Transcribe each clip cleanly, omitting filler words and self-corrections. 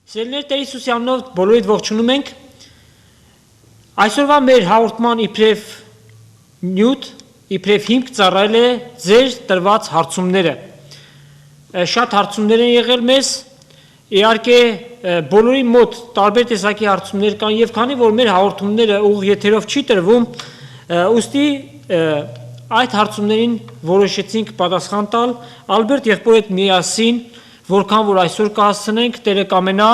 Սիրելիներ, Տեր Հիսուսի անունով բոլորիդ ողջունում ենք։ Այսօրվա մեր հաղորդման իբրև նյութ, իբրև հիմք ծառայել է ձեր տրված հարցումները։ Շատ հարցումներ են եղել մեզ, իհարկե բոլորի մոտ տարբեր տեսակի հարցումներ կան եւ քանի որ մեր հաղորդումները ուղիղ եթերով չի տրվում, ուստի այդ հարցումներին որոշեցինք պատասխան տալ Ալբերտ եղբոր հետ միասին, որքան որ այսօր կհասցնենք, Տերը կամենա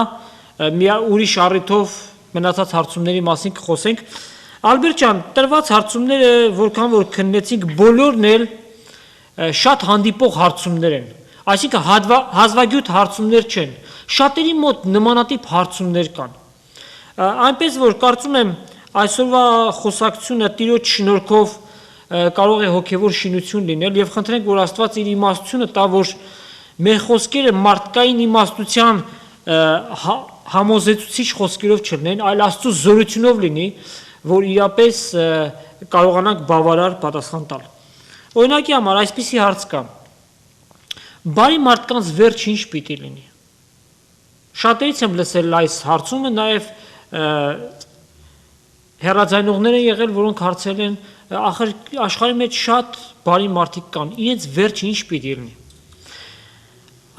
ուրիշ առիթով մնացած հարցումների մասին կխոսենք։ Ալբերտ ջան, տրված հարցումները որքան որ քննեցինք, բոլորն էլ շատ հանդիպող հարցումներ են, այսինքն հազվագյուտ հարցումներ չեն, շատերի մոտ նմանատիպ հարցումներ կան։ Այնպես որ կարծում եմ այսօրվա խոսակցությունը Տիրոջ շնորհքով կարող է հոգևոր շինություն լինել եւ խնդրենք, որ Աստված իր իմաստությունը տա, որ մեր խոսքերը մարդկային իմաստության համոզեցուցիչ խոսքերով չլինեն, այլ Աստծո զորությունով լինի, որ իրապես կարողանանք բավարար պատասխան տալ։ Օրինակի համար այսպիսի հարց կա. բարի մարդկանց վերջը ինչ պիտի լինի։ Շատերից եմ լսել այս հարցումը, նաև հեռարձայնողներ են եղել, որոնք հարցել են, ախր աշխարհի մեջ շատ բարի մարդիկ կան, իրենց վերջը ինչ պիտի լինի։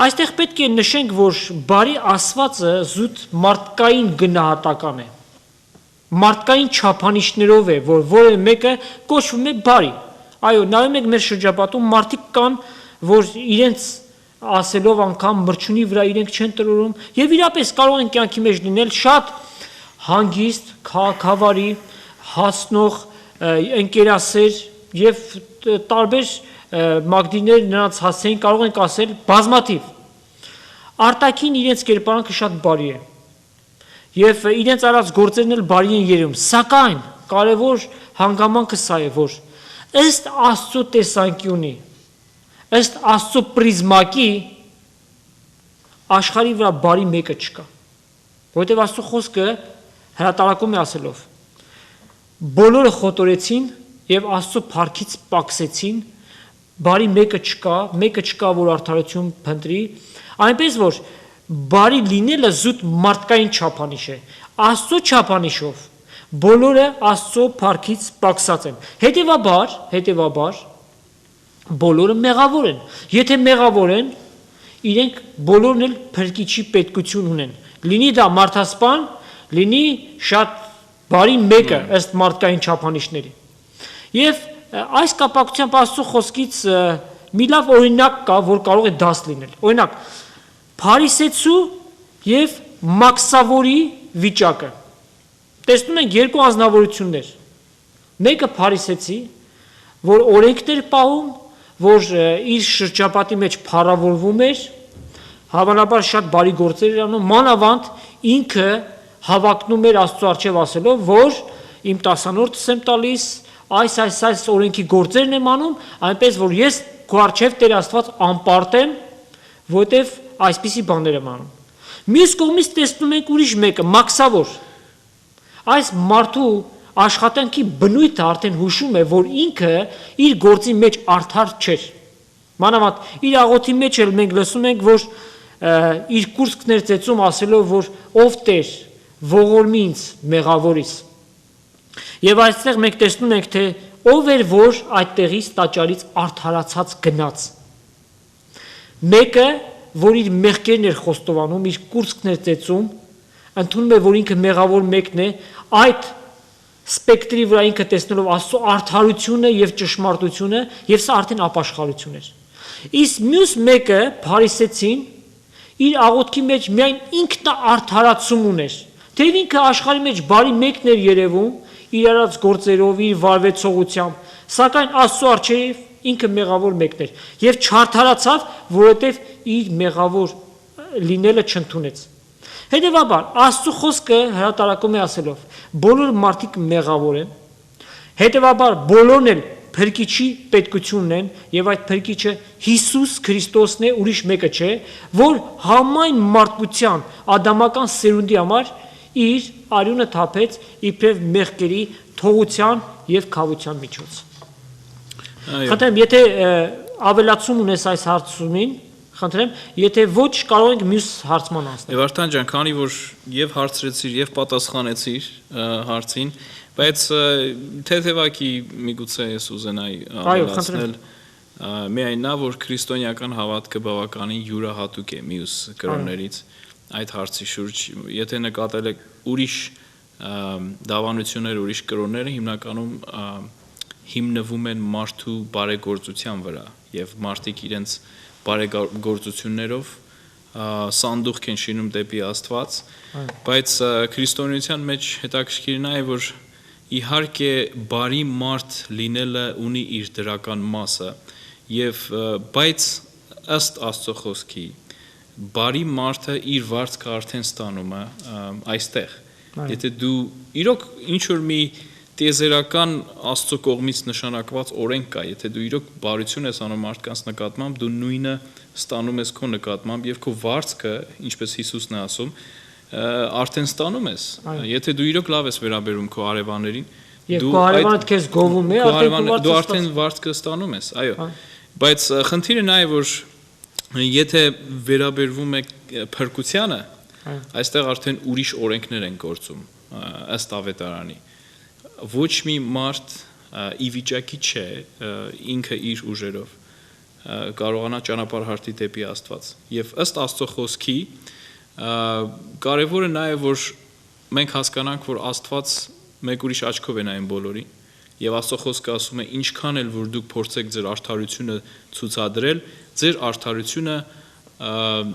Այստեղ պետք է նշենք, որ բարի ասվածը զուտ մարդկային գնահատական է, մարդկային չափանիշներով է, որ որևէ մեկը կոչվում է բարի։ Այո, նայում եք մեր շրջապատում մարդիկ կան, որ իրենց ասելով անգամ մրջունի վրա իրենք չեն տրորում եւ իրապես կարող են կյանքի մեջ լինել շատ հանգիստ, քաղաքավարի, հասնող, ընկերասեր եւ տարբեր մագդիներ նրանց հասցեին կարող ենք ասել բազմաթիվ։ Արտաքին իրենց կերպարանքը շատ բարի է եւ իրենց արած գործերն էլ բարի են երևում, սակայն կարևոր հանգամանքը սա է, որ ըստ Աստծո տեսանկյունի, ըստ Աստծո պրիզմակի աշխարհի վրա բարի մեկը չկա, որովհետեւ Աստծո խոսքը հրատարակում է ասելով. բոլորը խոտորեցին եւ Աստծո փառքից պակսեցին, բարի մեկը չկա, որ արդարություն փնտրի, այնպես որ բարի լինելը զուտ մարդկային չափանիշ է, Աստծո չափանիշով բոլորը Աստծո փառքից պակսած են, հետևաբար բոլորը մեղավոր են, եթե մեղավոր են, իրենք բոլորն էլ փրկիչի պետքություն ունեն, լինի դա մարդասպան, լինի շատ բարի մեկը ըստ մարդկային չափանիշների։ Եվ այս կապակցությամբ Աստծո խոսքից մի լավ օրինակ կա, որ կարող է դաս լինել։ Օրինակ, փարիսեցու եւ մաքսավորի վիճակը։ Տեսնում ենք երկու անձնավորություններ։ Մեկը փարիսեցի, որ օրենքներ պահում, որ իր շրջապատի մեջ փառավորվում էր, հավանաբար շատ բարի գործեր էր անում, մանավանդ ինքը հավակնում էր Աստծո առջև ասելով, որ իմ 10-րդս եմ տալիս, այս օրենքի գործերն եմ անում, այնպես որ ես քո առջև Տեր Աստված անպարտ եմ, որտեվ այսպիսի բաներ եմ անում։ Մյուս կողմից տեսնում ենք ուրիշ մեկը, մաքսավոր։ Այս մարդու աշխատանքի բնույթը արդեն հուշում է, որ ինքը իր գործի մեջ արդար չէր։ Մանավանդ իր աղոթի մեջ էլ մենք լսում ենք, որ իր կուրծքներ ծեծում ասելով, որ ով Տեր, ողորմի ինձ մեղավորից։ Եվ այստեղ մենք տեսնում ենք, թե ով էր, որ այդտեղից տաճարից արդարացած գնաց։ Մեկը, որ իր մեղքերն էր խոստովանում, իր կուրծքն էր ծեծում, ընդունում է, որ ինքը մեղավոր մեկն է, այդ սպեկտրի վրա ինքը տեսնելով Աստծո արդարությունը եւ ճշմարտությունը, եւ սա արդեն ապաշխարություն էր։ Իսկ մյուս մեկը, փարիսեցին, իր աղոթքի մեջ միայն ինքնաարդարացում ուներ, թեև ինքը աշխարհի մեջ բարի մեկն էր երևում, իր արած գործերով, իր վարվեցողությամբ, սակայն Աստծո առջև ինքը մեղավոր մեկն էր եւ չարդարացավ, որովհետեւ իր մեղավոր լինելը չընդունեց։ Հետևաբար Աստծո խոսքը հրատարակում է ասելով. բոլոր մարդիկ մեղավոր են, հետևաբար բոլորն էլ փրկիչի պետքությունն են եւ այդ փրկիչը Հիսուս Քրիստոսն է, ուրիշ մեկը չէ, որ համայն մարդկության ադամական սերունդի համար իր արյունը թափեց իբրև մեղքերի թողության եւ քավության միջոց։ Խնդրեմ, եթե ավելացում ունես այս հարցումին, Խնդրեմ, եթե ոչ կարող ենք մյուս հարցման անցնել։ Եվ Արթան ջան, քանի որ եւ հարցրեցիր եւ պատասխանեցիր հարցին, բայց թեթևակի միգուցե ես ուզենայի ավելացնել միայն նա, որ քրիստոնեական հավատքը բավականին յուրահատուկ է մյուս կրոններից այդ հարցի շուրջ, եթե նկատել եք ուրիշ դավանություններ, ուրիշ կրոնները հիմնականում հիմնվում են մարդու բարեգործության վրա եւ մարդիկ իրենց բարեգործություններով սանդուղք են շինում դեպի Աստված, բայց քրիստոնեության մեջ հետաքրքիրն է, որ իհարկե բարի մարդ լինելը ունի իր դրական մասը եւ բայց ըստ Աստծո խոսքի բարի մարդը իր վարձքը արդեն ստանում է այստեղ։ Եթե դու իրոք ինչ որ մի տիեզերական Աստծո կողմից նշանակված օրենք կա, եթե դու իրոք բարություն ես անում մարդկանց նկատմամբ, դու նույնը ստանում ես քո նկատմամբ եւ քո վարձքը, ինչպես Հիսուսն է ասում, արդեն ստանում ես։ Եթե դու իրոք լավ ես վերաբերում քո արևաներին, դու արևանդ քեզ գովում է, դու արդեն վարձքը ստանում ես, այո։ Բայց խնդիրը նա է, որ եթե վերաբերվում եք փրկությանը, այստեղ արդեն ուրիշ օրենքներ են գործում ըստ ավետարանի։ Ոչ մի մարդ ի վիճակի չէ ինքը իր ուժերով կարողանա ճանապարհ հարթի դեպի Աստված։ Եվ ըստ Աստծո խոսքի կարևորը նա է, որ մենք հասկանանք, որ Աստված մեկ ուրիշ աչքով է նայում բոլորին, եւ Աստծո խոսքը ասում է ինչքան էլ որ դուք փորձեք ձեր արդարությունը ցուցադրել, ձեր արդարությունը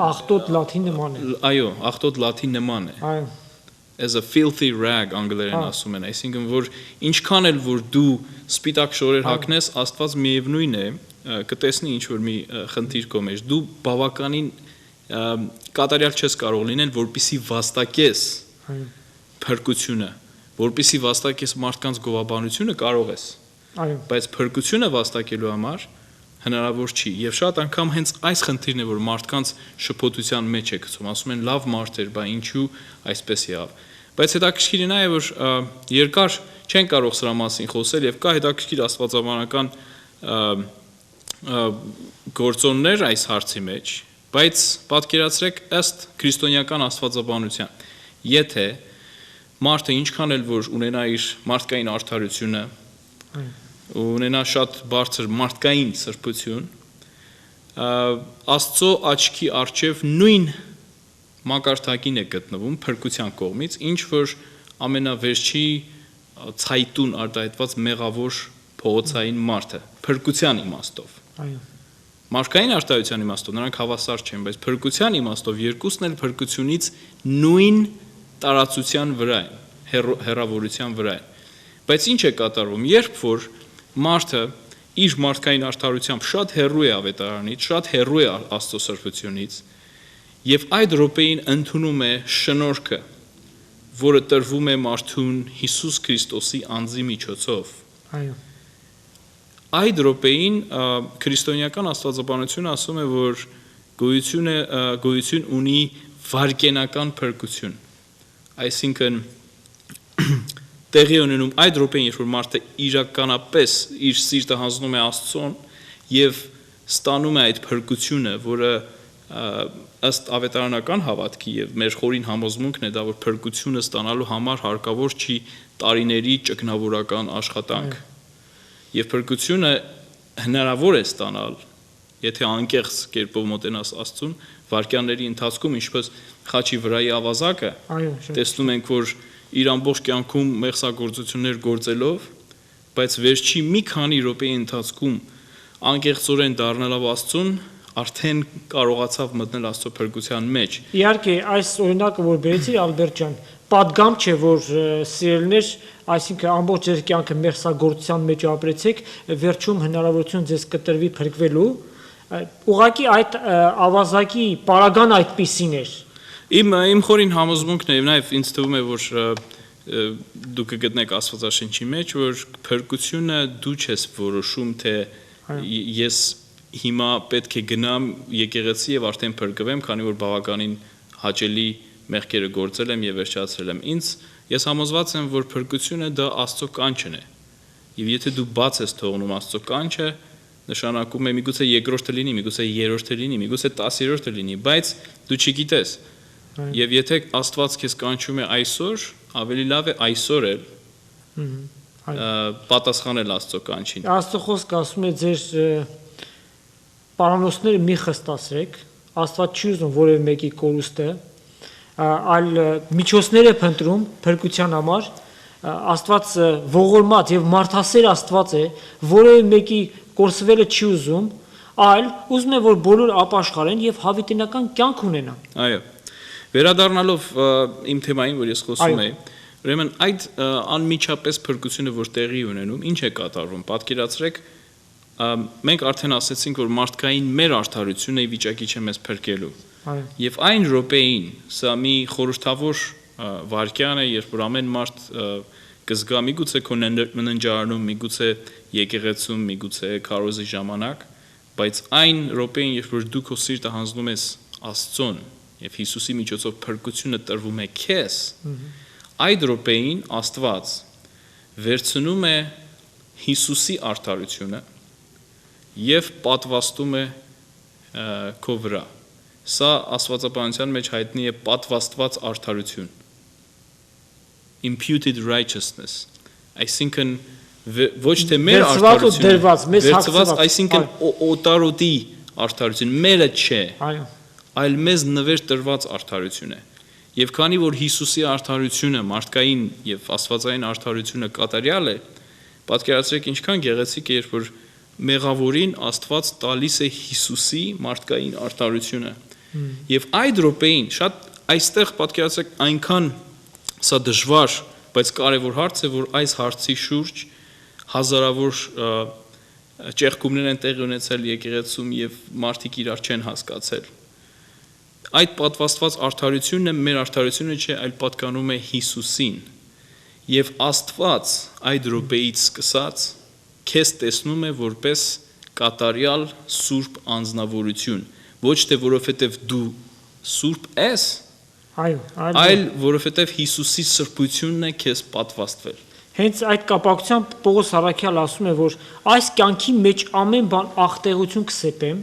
աղտոտ լաթի նման է։ Այո, աղտոտ լաթի նման է։ Այո։ As a filthy rag անգլերեն ասում են, այսինքն որ ինչքան էլ որ դու սպիտակ շորեր հագնես, Աստված միևնույն է, կտեսնի ինչ որ մի խնդիր կո մեջ, դու բավականին կատարյալ չես կարող լինել, որպիսի վաստակես փրկությունը, որպիսի վաստակես մարդկանց գովաբանությունը կարող ես։ Այո։ Բայց փրկությունը վաստակելու համար հնարավոր չի։ Եվ շատ անգամ հենց այս խնդիրն է, որ մարդկանց շփոթության մեջ է գցում, ասում են լավ մարդ էր, բա ինչու այսպես եղավ։ Բայց հետաքրքիրն է, որ երկար չեն կարող սրա մասին խոսել եւ կա հետաքրքիր աստվածաբանական գործոններ այս հարցի մեջ, բայց պատկերացրեք ըստ քրիստոնեական աստվածաբանության, եթե մարդը ինչքան էլ որ ունենա իր մարդկային արդարությունը, ունենա շատ բարձր մարդկային սրբություն, Աստծո աչքի առջև նույն մակարդակին է գտնվում փրկության կողմից, ինչ որ ամենավերջի ցայտուն արտահայտված մեղավոր փողոցային մարդը, փրկության իմաստով։ Այո։ Մարդկային արտահայտության իմաստով նրանք հավասար չեն, բայց փրկության իմաստով երկուսն էլ փրկությունից նույն տարածության վրա են, հեռավորության վրա են։ Բայց ինչ է կատարվում, երբ որ մարդը իր մարդկային արդարությամբ շատ հեռու է ավետարանից, շատ հեռու է Աստծո սրբությունից, եւ այդ րոպեին ընդունում է շնորհքը, որը տրվում է մարդուն Հիսուս Քրիստոսի անձի միջոցով։ Այո։ Այդ րոպեին քրիստոնեական աստվածաբանությունը ասում է, որ գոյություն ունի վարկենական փրկություն, այսինքն տեղի ունենում այդ րոպեին, երբ որ մարդը իրականապես իր սիրտը հանձնում է Աստծուն եւ ստանում է այդ փրկությունը, որը ըստ ավետարանական հավատքի եւ մեր խորին համոզմունքն է դա, որ փրկությունը ստանալու համար հարկավոր չի տարիների ճգնավորական աշխատանք։ Եվ փրկությունը հնարավոր է ստանալ, եթե անկեղծ կերպով մոտենաս Աստծուն, վարկյանների ընթացքում, ինչպես խաչի վրայի ավազակը, տեսնում ենք, որ իր ամբողջ կյանքում մեղսագործություններ գործելով, բայց վերջի մի քանի րոպեի ընթացքում անկեղծորեն դառնալով Աստծուն, արդեն կարողացավ մտնել Աստծո փրկության մեջ։ Իհարկե, այս օրինակը, որ բերեցի Ալբերտ ջան, պատգամ չէ, որ սիրելիներ, այսինքն ամբողջ ձեր կյանքը մեղսագործության մեջ ապրեցեք, վերջում հնարավորություն ձեզ կտրվի փրկվելու, ուղղակի այդ ավազակի պարագան այդպիսին էր։ Իմ խորին համոզմունքն է, եւ նաեւ ինձ թվում է, որ դուք կգտնեք Աստվածաշնչի մեջ, որ փրկությունը դու չես որոշում, թե ես հիմա պետք է գնամ եկեղեցի եւ արդեն փրկվեմ, քանի որ բավականին հաճելի մեղքերը գործել եմ եւ վերջացրել եմ։ Ես համոզված եմ, որ փրկությունը դա Աստծո կանչն է։ Եվ եթե դու բաց ես թողնում Աստծո կանչը, նշանակում է միգուցե երկրորդը լինի, միգուցե երրորդը լինի, միգուցե 10-րդը լինի, բայց դու չգիտես։ Եվ եթե Աստված քեզ կանչում է այսօր, ավելի լավ է այսօր էլ պատասխանել Աստծո կանչին։ Աստծո խոսքը ասում է ձեր պարանոցները մի խստացրեք, Աստված չի ուզում որևէ մեկի կորուստը, այլ միջոցներ է փնտրում փրկության համար, Աստված ողորմած եւ մարդասեր Աստված է, որևէ մեկի կորսվելը չի ուզում, այլ ուզում է որ բոլոր ապաշխարեն եւ հավիտենական կյանք ունենան։ Այո։ Վերադառնալով իմ թեմային, որ ես խոսում եի, ուրեմն այդ անմիջապես փրկությունը, որ տեղի ունենում, ինչ է կատարվում։ Պատկերացրեք, մենք արդեն ասացինք, որ մարդկային մեր արդարությունը ի վիճակի չէ մեզ փրկելու։ Եվ այն րոպեին, սա մի խորհրդավոր վարքյան է, երբ որ ամեն մարդ կզգա միգուցե քո ննջարանում, միգուցե եկեղեցում, միգուցե քարոզի ժամանակ, բայց այն րոպեին, երբ որ դու քո սիրտը հանձնում ես Աստծուն եւ Հիսուսի միջոցով փրկությունը տրվում է քեզ, այդ րոպեին Աստված վերցնում է Հիսուսի արդարությունը եւ պատվաստում է քո վրա։ Սա աստվածաբանության մեջ հայտնի է պատվաստված արդարություն, imputed righteousness, այսինքն ոչ թե մեր արդարությունը, վերցված, այսինքն օտարոտի արդարություն, մերը չէ, այլ մեզ նվեր տրված արդարություն է։ Եվ քանի որ Հիսուսի արդարությունը, մարդկային եւ աստվածային արդարությունը կատարյալ է, պատկերացրեք ինչքան գեղեցիկ է, երբ որ մեղավորին Աստված տալիս է Հիսուսի մարդկային արդարությունը։ Եվ այդ րոպեին, շատ այստեղ պատկերացրեք այնքան սա դժվար, բայց կարևոր հարց է, որ այս հարցի շուրջ հազարավոր ճեղքումներ են տեղի ունեցել եկեղեցում եւ մարդիկ իրար չեն հասկացել։ Այդ պատվաստված արդարությունը մեր արդարությունը չէ, այլ պատկանում է Հիսուսին։ Եվ Աստված այդ րոպեից սկսած քեզ տեսնում է որպես կատարյալ սուրբ անձնավորություն, ոչ թե որովհետև դու սուրբ ես, այլ որովհետև Հիսուսի սրբությունն է քեզ պատվաստվել։ Հենց այդ կապակցությամբ Պողոս առաքյալ ասում է, որ այս կյանքի մեջ ամեն բան աղտեղություն կսեպեմ,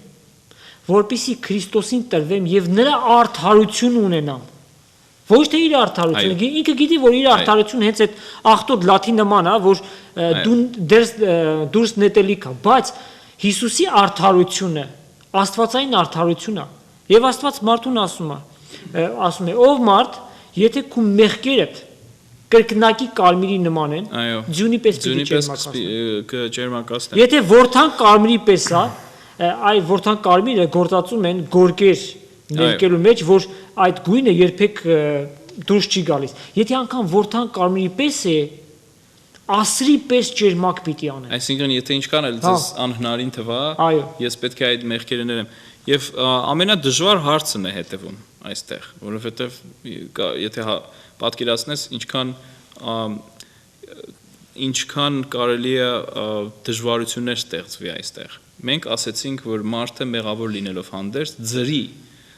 որպեսզի Քրիստոսին տրվեմ եւ նրա արդարություն ունենամ։ Ոչ թե իր արդարությունը, ինքը գիտի, որ իր արդարությունը հենց այդ աղտոտ լաթի նման է, որ դուրս նետելիք է, բայց Հիսուսի արդարությունը, աստվածային արդարությունն է։ Եվ Աստված մարդուն ասում է, ով մարդ, եթե քո մեղքերդ կրկնակի կարմիրի նման են, ձյունի պես ջերմակացնեն։ Եթե որթան կարմիրի պես է, այ որթան կարմիրը գործածում են գորգեր ներկելու մեջ, որ այդ գույնը երբեք դուրս չի գալիս։ Եթե անգամ որթան կարմիրի պես է, ասրի պես ջերմակ պիտի անեն։ Այսինքն, եթե ինչքան էլ ձեզ անհնարին թվա, ես պետք է այդ մեղքերը ներեմ։ Եվ ամենադժվար հարցն է հետևում այստեղ, որովհետև եթե պատկերացնես ինչքան կարելի է դժվարություններ ստեղծվի այստեղ։ Մենք ասեցինք, որ մարդը մեղավոր լինելով հանդերձ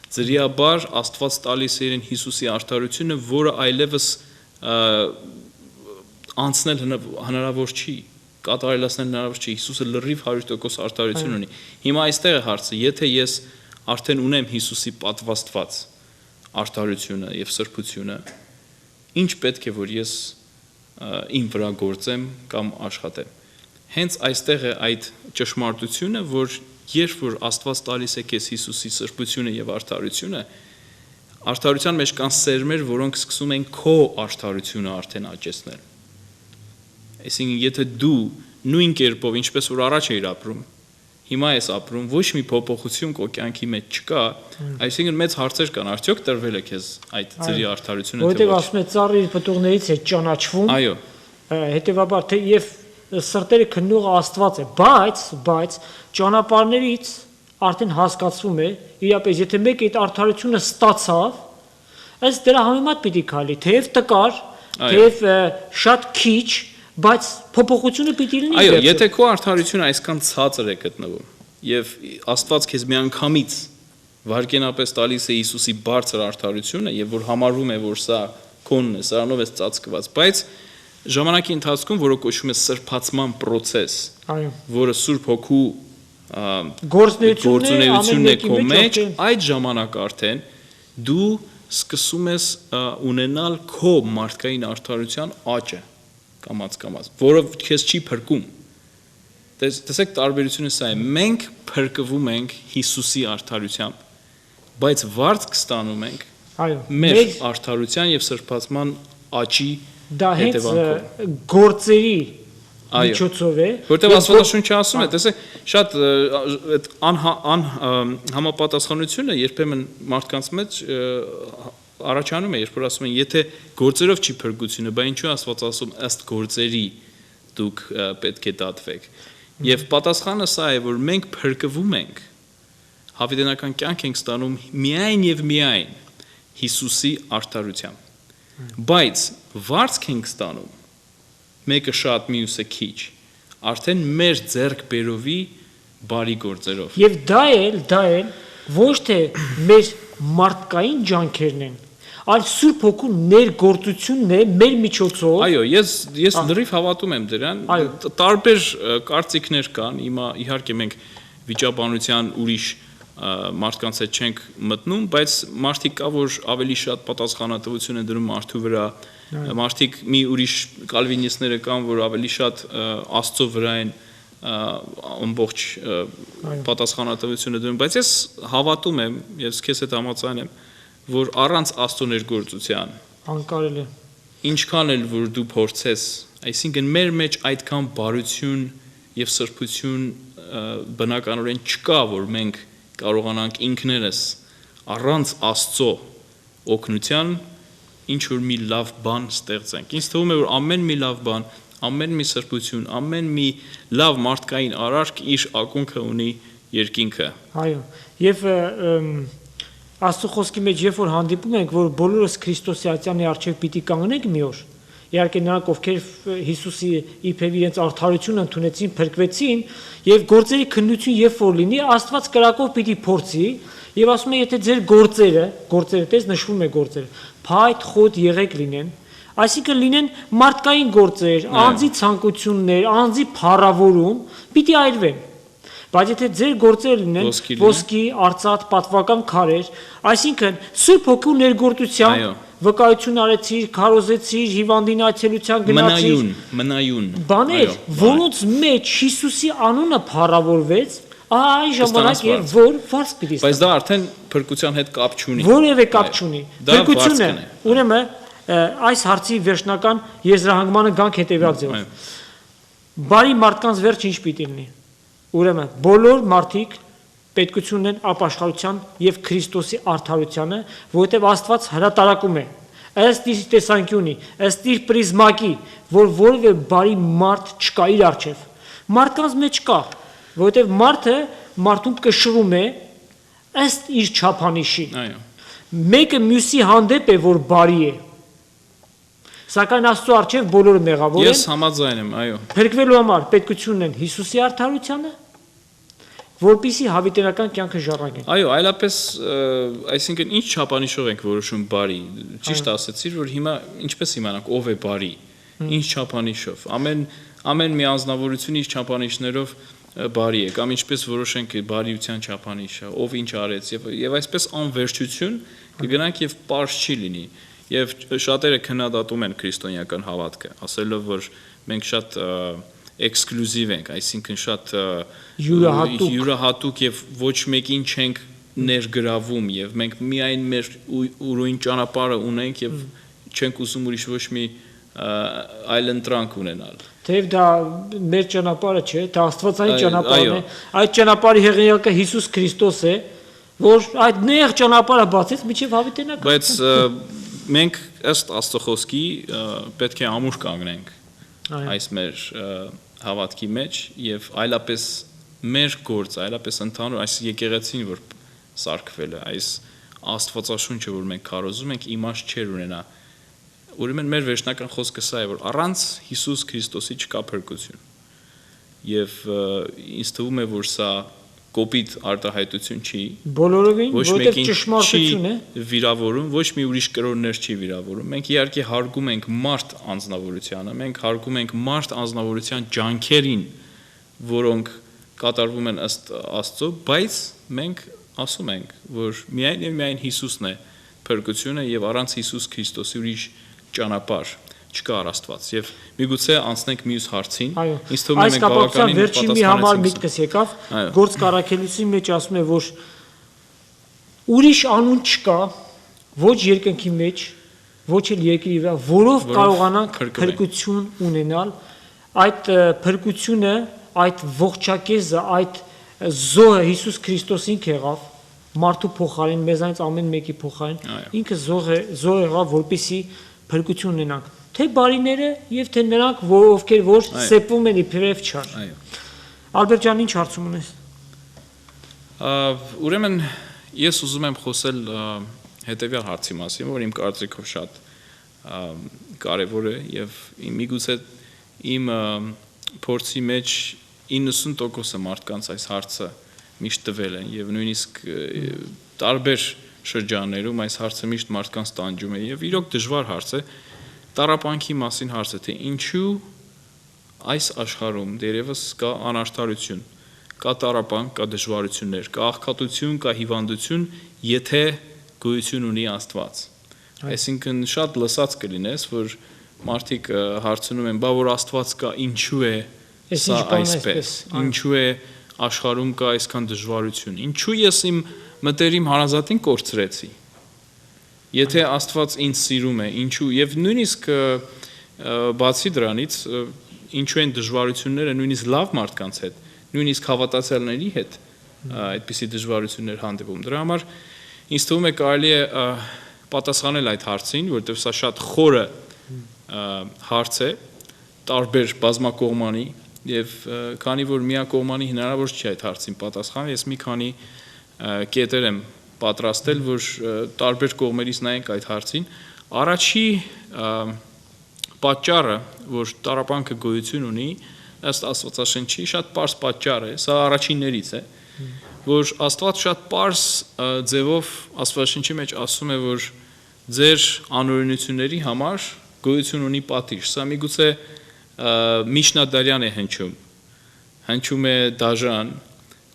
ձրիաբար Աստված տալիս է իրեն Հիսուսի արդարությունը, որը այլևս անցնել հնարավոր չի, կատարելացնել հնարավոր չի, Հիսուսը լրիվ 100% արդարություն ունի։ Հիմա այստեղ է հարցը, եթե ես արդեն ունեմ Հիսուսի պատվաստված արդարությունը եւ սրբությունը, ինչ պետք է որ ես իմ վրա գործեմ կամ աշխատեմ։ Հենց այստեղ է այդ ճշմարտությունը, որ երբ որ Աստված տալիս է քեզ Հիսուսի սրբությունը եւ արդարությունը, արդարության մեջ կան սերմեր, որոնք սկսում են քո արդարությունը արդեն աճեցնել։ Այսինքն, եթե դու նույն կերպով, ինչպես որ առաջ էիր ապրում, հիմա ես ապրում, ոչ մի փոփոխություն քո կյանքի մեջ չկա, այսինքն մեծ հարցեր կան, արդյոք տրվել է քեզ այդ ձրի արդարությունը թե ոչ։ Որտեղ ասում է ծառը իր պտուղներից է ճանաչվում։ Այո։ Հետևաբար թե եւ սրտերը քննողը Աստված է, բայց ճանապարհներից արդեն հասկացվում է, իրապես եթե մեկը այդ արդարությունը ստացավ, ըստ դրա համեմատ պիտի քայլի, թեև տկար, թեև շատ քիչ, բայց փոփոխությունը պիտի լինի։ Այո, եթե քո արդարությունը այսքան ցածր է գտնվում, եւ Աստված քեզ միանգամից վարկենապես տալիս է Հիսուսի բարձր արդարությունը, եւ որ համարվում է, որ սա քոնն է, սրանով է ծածկված, բայց ժամանակի ընթացքում, որը կոչվում է սրբացման process, որը Սուրբ Հոգու գործունեությունն է քո մեջ, այդ ժամանակ արդեն դու սկսում ես ունենալ քո մարդկային արդարության աճը կամաց, որը քեզ չի փրկում։ Տեսեք տարբերությունը սա է, մենք փրկվում ենք Հիսուսի արդարությամբ, բայց վարձ կստանում ենք մեր արդարության եւ սրբացման աճի հետևանքով։ Գործերի միջոցով է, որտեղ Աստվածաշունչը ասում է, տեսեք, շատ այդ համապատասխանությունը երբեմն մարդկանց մեջ առաջանում է, երբ որ ասում են, եթե գործերով չի փրկությունը, բա ինչու Աստված ասում ըստ գործերի դուք պետք է դատվեք։ Եվ պատասխանը սա է, որ մենք փրկվում ենք, հավիտենական կյանք ենք ստանում միայն եւ միայն Հիսուսի արդարությամբ։ Բայց վարձք ենք ստանում, մեկը շատ, մյուսը քիչ, արդեն մեր ձեռք բերովի բարի գործերով։ Եվ դա էլ ոչ թե մեր մարդկային ջանքերն են, այլ Սուրբ Հոգու ներգործությունն է մեր միջոցով։ Այո, ես լրիվ հավատում եմ դրան։ Տարբեր կարծիքներ կան, իհարկե մենք վիճաբանության ուրիշ մարդկանց հետ չենք մտնում, բայց մարդիկ կա, որ ավելի շատ պատասխանատվություն են դրում մարդու վրա, մարդիկ մի ուրիշ կալվինիստները կան, որ ավելի շատ Աստծո վրա են ամբողջ պատասխանատվությունը դրում, բայց ես հավատում եմ, ես քեզ հետ համաձայն եմ, որ առանց Աստծո ներգործության անկարելի է։ Ինչքան էլ որ դու փորձես, այսինքն մեր մեջ այդքան բարություն եւ սրբություն բնականորեն չկա, որ մենք կարողանանք ինքներս առանց Աստծո օգնության ինչ որ մի լավ բան ստեղծենք։ Ինձ թվում է, որ ամեն մի լավ բան, ամեն մի սրբություն, ամեն մի լավ մարդկային արարք իր ակունքը ունի երկինքը։ Այո, եւ Աստծո խոսքի մեջ երբ որ հանդիպում ենք, որ բոլորս Քրիստոսի ատյանի առջև պիտի կանգնենք մի օր, իհարկե նրանք ովքեր Հիսուսի իբրև իրենց արդարությունը ընդունեցին, փրկվեցին, եւ գործերի քննություն երբ որ լինի, Աստված կրակով պիտի փորձի, եւ ասում է, եթե ձեր գործերը, տես նշվում է գործերը, փայտ, խոտ, եղեք լինեն, այսինքն լինեն մարդկային գործեր, անձի ցանկություններ, անձի փառավորում, պիտի այրվեն։ Բայց եթե ձեր գործերը լինեն ոսկի, արծաթ, պատվական քարեր, այսինքն Սուրբ Հոգու ներգործությամբ վկայություն արեցիր, քարոզեցիր, հիվանդին այցելության գնացիր, մնայուն բաներ, որոնց մեջ Հիսուսի անունը փառավորվեց, այն ժամանակ եւ որ վարձ պիտի ստանա։ Բայց դա արդեն փրկության հետ կապ չունի։ Որևէ կապ չունի։ Փրկությունը, ուրեմն այս հարցի վերջնական եզրահանգմանը գանք հետեւյալ ձևով։ Բարի մարդկանց վերջ ինչ պիտի լինի։ Ուրեմն բոլոր մարդիկ պետքություն ունեն ապաշխարության եւ Քրիստոսի արդարությանը, որովհետեւ Աստված հրատարակում է ըստ իր տեսանկյունի, ըստ իր պրիզմակի, որ որևէ բարի մարդ չկա իր առջև։ Մարդկանց մեջ կա, որովհետեւ մարդը մարդուն կշռում է ըստ իր չափանիշի։ Այո։ Մեկը մյուսի հանդեպ է, որ բարի է։ Սակայն Աստծո առջև բոլորը մեղավոր են։ Ես համաձայն եմ, այո։ Փրկվելու համար պետքություն են Հիսուսի արդարությանը, որպեսզի հավիտենական կյանքը ժառանգեն։ Այո, այլապես, այսինքն ինչ չափանիշով ենք որոշում բարի։ Ճիշտ ասացիր, որ հիմա ինչպես իմանանք ով է բարի, ինչ չափանիշով։ Ամեն մի անձնավորություն իր չափանիշներով բարի է, կամ ինչպես որոշենք բարիության չափանիշը, ով ինչ արեց եւ այսպես անվերջություն կգնանք եւ պարզ չի լինի։ Եվ շատերը քննադատում են քրիստոնեական հավատքը, ասելով, որ մենք շատ էքսկլյուզիվ ենք, այսինքն շատ յուրահատուկ եւ ոչ մեկին չենք ներգրավում եւ մենք միայն մեր ուրույն ճանապարհը ունենք եւ չենք ուզում ուրիշ ոչ մի այլընտրանք ունենալ։ Թեև դա մեր ճանապարհը չէ, դա Աստվածային ճանապարհն է, այդ ճանապարհի հեղինակը Հիսուս Քրիստոս է, որ այդ նեղ ճանապարհը բացեց միջև հավիտենական։ Բայց մենք ըստ Աստծո խոսքի պետք է ամուր կանգնենք այս մեր հավատքի մեջ եւ այլապես մեր գործ, այլապես ընդհանուր այս եկեղեցին, որ սարքվել է, այս Աստվածաշունչը, որ մենք քարոզում ենք, իմաստ չեր ունենա։ Ուրեմն մեր վերջնական խոսքը սա է, որ առանց Հիսուս Քրիստոսի չկա փրկություն։ Եվ ինձ թվում է, որ սա կոպիտ արտահայտություն չի, բոլորովին, ոչ մեկին ճշմարտություն է, վիրավորում, ոչ մի ուրիշ կրոններ չի վիրավորում։ Մենք իհարկե հարգում ենք մարդ անձնավորությանը, մենք հարգում ենք մարդ անձնավորության ջանքերին, որոնք կատարվում են ըստ Աստծո, բայց մենք ասում ենք, որ միայն եւ միայն Հիսուսն է փրկությունը եւ առանց Հիսուս Քրիստոսի ուրիշ ճանապարհ չկա Աստված եւ միգուցե անցնենք մյուս հարցին ինձ թվում է մենք բավականին վերջին մի համար միտքս եկավ գործ Կարաքելիցի մեջ ասում է որ ուրիշ անուն չկա ոչ երկնքի մեջ ոչ էլ երկրի վրա որով կարողանանք փրկություն ունենալ այդ փրկությունը այդ ողջակեզը այդ զոհը Հիսուս Քրիստոսին եղավ մարդու փոխարեն մեզանից ամեն մեկի փոխարեն ինքը զոհ եղավ որպեսզի փրկություն ունենանք թե բարիները եւ թե նրանք ովքեր որ սեպում են իբրև չար Ալբերտ ջան ինչ հարցում ունես ուրեմն ես ուզում եմ խոսել հետեւյալ հարցի մասին որ իմ կարծիքով շատ կարևոր է եւ միգուցե իմ փորձի մեջ 90% մարդկանց այս հարցը միշտ տվել են եւ նույնիսկ տարբեր շրջաններում այս հարցը միշտ մարդկանց տանջում է եւ իրոք դժվար հարց է տառապանքի մասին հարցը թե ինչու այս աշխարհում դերևս կա անարդարություն կա տառապանք կա դժվարություններ կա աղքատություն կա հիվանդություն եթե գոյություն ունի Աստված այսինքն շատ լսած կլինես որ մարդիկ հարցնում են բա որ Աստված կա ինչու է սա այսպես ինչու է աշխարհում կա այսքան դժվարություն ինչու ես իմ մտերիմ հարազատին կորցրեցի եթե Աստված ինձ սիրում է ինչու եւ նույնիսկ բացի դրանից ինչու են դժվարությունները նույնիսկ լավ մարդկանց հետ նույնիսկ հավատացյալների հետ այդպիսի դժվարություններ հանդիպում դրա համար ինձ թվում է կարելի է պատասխանել այդ հարցին որովհետեւ սա շատ խորը հարց է տարբեր բազմակողմանի եւ քանի որ միակողմանի հնարավոր չի այդ հարցին պատասխանել ես մի քանի կետեր եմ պատրաստել որ տարբեր կողմերից նայենք այդ հարցին առաջի պատճառը որ տառապանքը գոյություն ունի ըստ Աստվածաշնչի շատ պարզ պատճառ է սա առաջիններից է որ Աստված շատ պարզ ձևով Աստվածաշնչի մեջ ասում է որ ձեր անօրենությունների համար գոյություն ունի պատիժ սա միգուցե միջնադարյան է հնչում է դաժան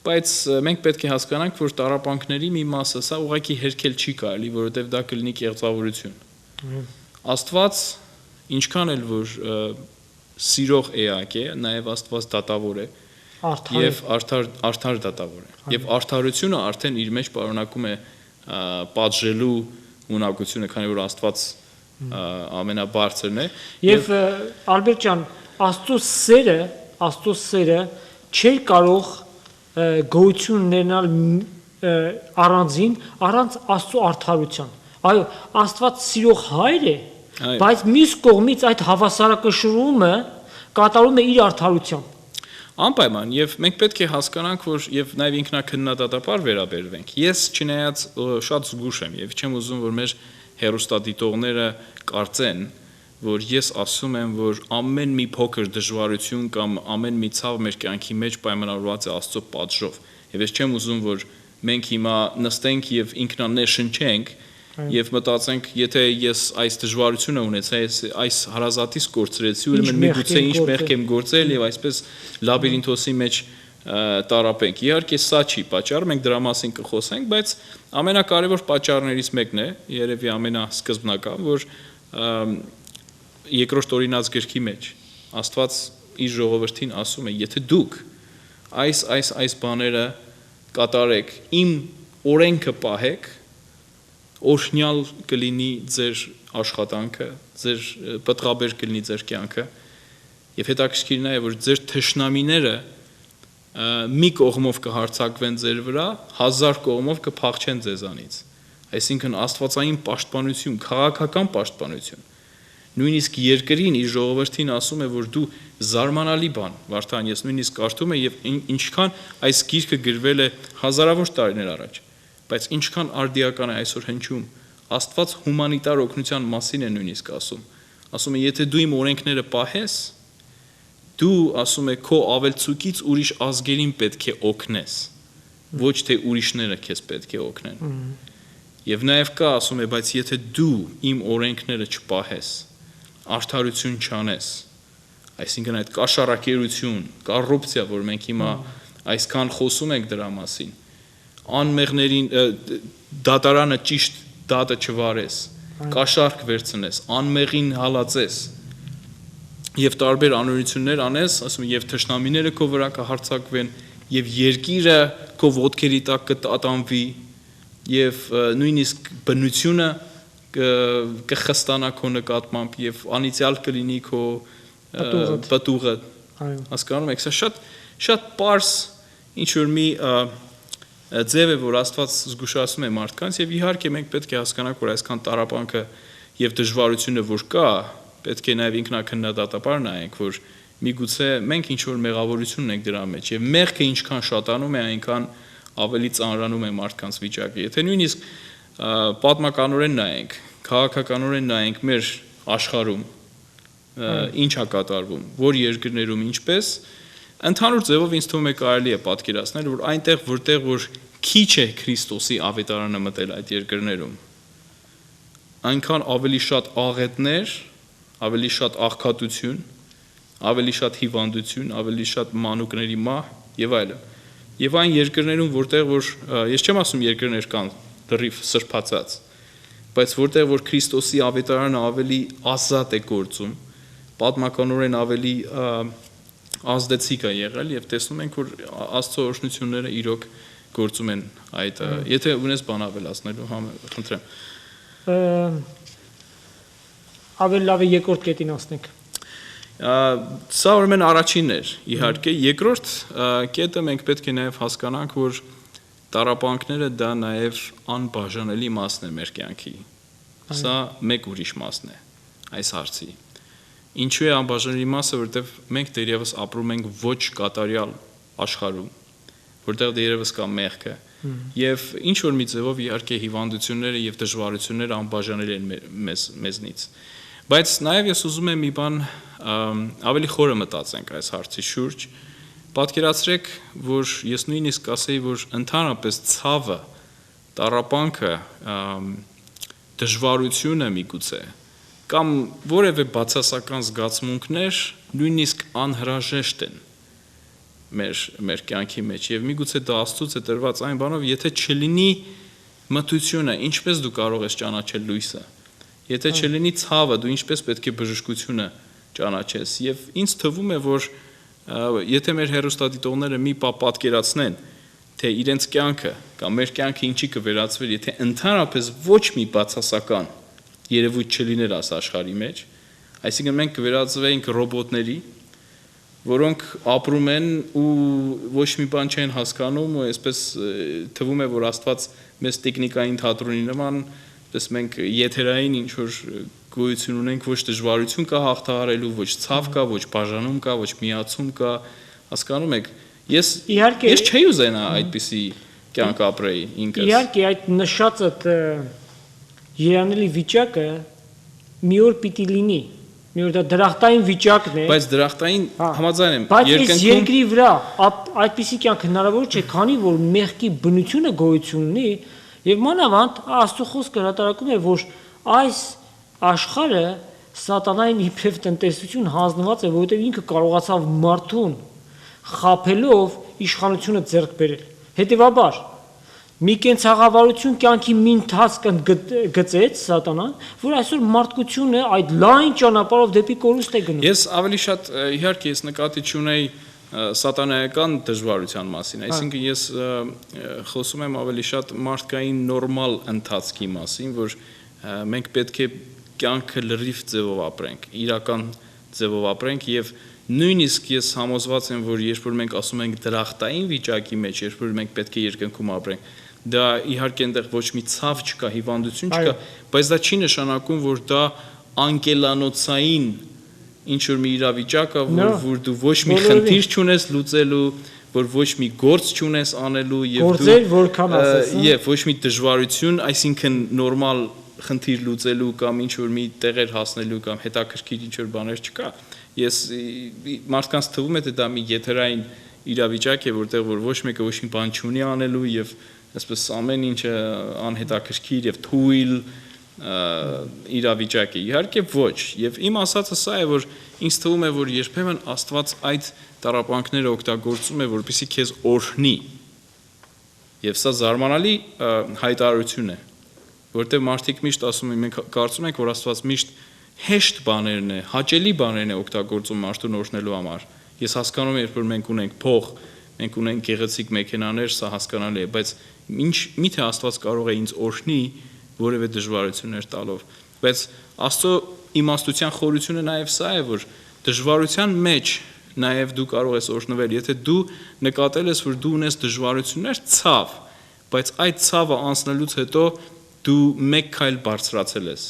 բայց մենք պետք է հասկանանք որ տառապանքների մի մասը սա ուղղակի հերքել չի կարելի որովհետև դա կլինի կեղծավորություն Աստված ինչքան էլ որ սիրող էակ է նաև Աստված դատավոր է եւ արդար դատավոր է եւ արդարությունը արդեն իր մեջ պարունակում է պատժելու ունակությունը քանի որ Աստված ամենաբարձրն է եւ Ալբերտ ջան Աստծո սերը չէր կարող գոյություն ունենալ առանձին առանց Աստծո արդարության այո Աստված սիրող հայր է բայց մյուս կողմից այդ հավասարակշռումը կատարում է իր արդարությամբ անպայման եւ մենք պետք է հասկանանք որ եւ նաեւ ինքնակնդատապար վերաբերվենք ես չնայած շատ զգուշ եմ եւ չեմ ուզում որ մեր հերոստատիտողները կարծեն որ ես ասում եմ որ ամեն մի փոքր դժվարություն կամ ամեն մի ցավ մեր կյանքի մեջ պայմանավորված է Աստծո պատժով եւ ես չեմ ուզում որ մենք հիմա նստենք եւ ինքնանշնչենք եւ մտածենք եթե ես այս դժվարությունը ունեցա այս հարազատից կորցրեցի ուրեմն միգուցե ինչ մեղք եմ գործել եւ այսպես լաբիրինթոսի մեջ տարապենք իհարկե սա չի պատճառ մենք դրա մասին կխոսենք բայց ամենակարևոր պատճառներից մեկն է երևի ամենասկզբնական որ երկրորդ օրինաց գրքի մեջ Աստված իր ժողովրդին ասում է եթե դուք այս բաները կատարեք իմ օրենքը պահեք օրհնյալ կլինի ձեր աշխատանքը ձեր պտղաբեր կլինի ձեր կյանքը եւ հետաքրքիրն է որ ձեր թշնամիները մի կողմով կհարձակվեն ձեր վրա 1000 կողմով կփախչեն ձեզանից այսինքն աստվածային պաշտպանություն քաղաքական պաշտպանություն նույնիսկ երկրին իր ժողովրդին ասում է որ դու զարմանալի բան Վարդան ես նույնիսկ կարդում եմ եւ ինչքան այս գիրքը գրվել է հազարավոր տարիներ առաջ բայց ինչքան արդիական է այսօր հնչում Աստված հումանիտար օգնության մասին է նույնիսկ ասում է եթե դու իմ օրենքները պահես դու ասում է քո ավելցուկից ուրիշ ազգերին պետք է օգնես ոչ թե ուրիշները քեզ պետք է օգնեն եւ նաեւ կա ասում է բայց եթե դու իմ օրենքները չպահես արդարություն չանես այսինքն այդ կաշառակերություն կոռուպցիա որ մենք հիմա այսքան խոսում ենք դրա մասին, անմեղներին դատարանը ճիշտ դատը չվարես, կաշառք վերցնես, անմեղին հալածես եւ տարբեր անօրինություններ անես, ասում եւ թշնամիները քո վրա կհարձակվեն եւ երկիրը քո ոտքերի տակ կտատանվի եւ նույնիսկ բնությունը կխստանա քո նկատմամբ եւ անիծյալ կլինի քո պատուղը հասկանում եք սա շատ պարզ ինչ որ մի ձև է որ Աստված զգուշացնում է մարդկանց եւ իհարկե մենք պետք է հասկանանք որ այսքան տառապանքը եւ դժվարությունը որ կա պետք է նաեւ ինքնակնդատապար նայենք որ միգուցե մենք ինչ որ մեղավորություն ենք դրա մեջ եւ մեղքը ինչքան շատանում է այնքան ավելի ծանրանում է մարդկանց վիճակը եթե նույնիսկ պատմականորեն նայենք քաղաքականորեն նայենք մեր աշխարհում ինչ է կատարվում որ երկրներում ինչպես ընդհանուր ձևով ինձ թվում է կարելի է պատկերացնել որ այնտեղ որտեղ որ քիչ է Քրիստոսի ավետարանը մտել այդ երկրներում այնքան ավելի շատ աղետներ ավելի շատ աղքատություն ավելի շատ հիվանդություն ավելի շատ մանուկների մահ եւ այլն եւ այն երկրներում որտեղ որ ես չեմ ասում երկրներ կան դրիվ սրբացած բայց որտեղ որ Քրիստոսի ավետարանը ավելի ազատ է գործում պատմականորեն ավելի ազդեցիկ է եղել եւ տեսնում ենք որ Աստծո օրհնությունները իրոք գործում են այդ եթե ունես բան ավելացնելու խնդրեմ ավելի լավ է երկրորդ կետին ասնենք սա ուրեմն առաջինն էր իհարկե երկրորդ կետը մենք պետք է նաեւ հասկանանք որ տառապանքները դա նաեւ անբաժանելի մասն է մեր կյանքի սա մեկ ուրիշ մասն է այս հարցի Ինչու է անբաժանելի մասը, որտեղ մենք դերևս ապրում ենք ոչ կատարյալ աշխարհում, որտեղ դերևս կա մեղքը, եւ ինչ որ մի ձևով իհարկե հիվանդությունները եւ դժվարությունները անբաժանելի են մեզնից։ Բայց նաեւ ես ուզում եմ մի բան ավելի խորը մտածենք այս հարցի շուրջ։ Պատկերացրեք, որ ես նույնիսկ ասեի, որ ընդհանրապես ցավը, տառապանքը, դժվարությունը միգուցե կամ որևէ բացասական զգացմունքներ նույնիսկ անհրաժեշտ են մեր կյանքի մեջ եւ միգուցե դա Աստծուց է տրված այն բանով եթե չլինի մթությունը ինչպես դու կարող ես ճանաչել լույսը եթե չլինի ցավը դու ինչպես պետք է բժշկությունը ճանաչես եւ ինձ թվում է որ եթե մեր հերոստատիտողները մի բան պատկերացնեն թե իրենց կյանքը կամ մեր կյանքը ինչի կվերածվեր եթե ընդհանրապես ոչ մի բացասական երևույթ չլիներ աս աշխարհի մեջ, այսինքն մենք կվերածվեինք ռոբոտների, որոնք ապրում են ու ոչ մի բան չեն հասկանում ու այսպես թվում է որ Աստված մեզ տեխնիկային թատրոնի նման, պես մենք եթերային ինչ որ գոյություն ունենք, ոչ դժվարություն կա հաղթահարելու, ոչ ցավ կա, ոչ բաժանում կա, ոչ միացում կա, հասկանում եք, ես չէի ուզենա այդպիսի կյանք ապրեի ինքս։ Իհարկե այդ նշածդ երանելի վիճակը մի օր պիտի լինի, մի օր դա դրախտային վիճակն է, բայց դրախտային համաձայն եմ, բայց երկրի վրա այդպիսի կյանք հնարավոր չէ, քանի որ մեղքի բնությունը գոյություն ունի, եւ մանավանդ Աստծո խոսքը հրատարակում է, որ այս աշխարհը սատանային իբրև տնտեսություն հանձնված է, որովհետեւ ինքը կարողացավ մարդուն խաբելով իշխանությունը ձեռք բերել։ Հետևաբար մի կենցաղավարություն կյանքի մի ընթացք գծեց սատանան, որ այսօր մարդկությունը այդ լայն ճանապարհով դեպի կորուստ է գնում։ Ես ավելի շատ իհարկե ես նկատի չունեի սատանայական դժվարության մասին, այսինքն ես խոսում եմ ավելի շատ մարդկային նորմալ ընթացքի մասին, որ մենք պետք է կյանքը լրիվ ձևով ապրենք, իրական ձևով ապրենք եւ նույնիսկ ես համոզված եմ, որ երբ որ մենք ասում ենք դրախտային վիճակի մեջ, երբ որ մենք պետք է երկնքում ապրենք, դա իհարկե այնտեղ ոչ մի ցավ չկա, հիվանդություն չկա, բայց դա չի նշանակում, որ դա անկելանոցային ինչ որ մի իրավիճակ է, որ դու ոչ մի խնդիր չունես լուծելու, որ ոչ մի գործ չունես անելու եւ գործեր որքան ասես, եւ ոչ մի դժվարություն, այսինքն նորմալ խնդիր լուծելու կամ ինչ որ մի տեղեր հասնելու կամ հետաքրքիր ինչ որ բաներ չկա։ Ես մարդկանց թվում է թե դա մի եթերային իրավիճակ է, որտեղ որ ոչ մեկը ոչ մի բան չունի անելու եւ այսպես ամեն ինչը անհետաքրքիր եւ թույլ իրավիճակը։ Իհարկե ոչ, եւ իմ ասածը սա է, որ ինձ թվում է, որ երբեմն Աստված այդ տառապանքները օգտագործում է, որպեսզի քեզ օրհնի։ Եվ սա զարմանալի հայտարարություն է, որտեղ մարդիկ միշտ ասում են, մենք կարծում ենք, որ Աստված միշտ հեշտ բաներն է, հաճելի բաներն է օգտագործում մարդուն օրհնելու համար։ Ես հասկանում եմ, երբ որ մենք ունենք փող, մենք ունենք գեղեցիկ մեքենաներ, սա հասկանալի է, բայց միթե Աստված կարող է ինձ օրհնի որևէ դժվարություններ տալով։ Բայց Աստծո իմաստության խորությունը նաև սա է, որ դժվարության մեջ նաև դու կարող ես օրհնվել, եթե դու նկատել ես, որ դու ունես դժվարություններ, ցավ, բայց այդ ցավը անցնելուց հետո դու մեկ քայլ բարձրացել ես,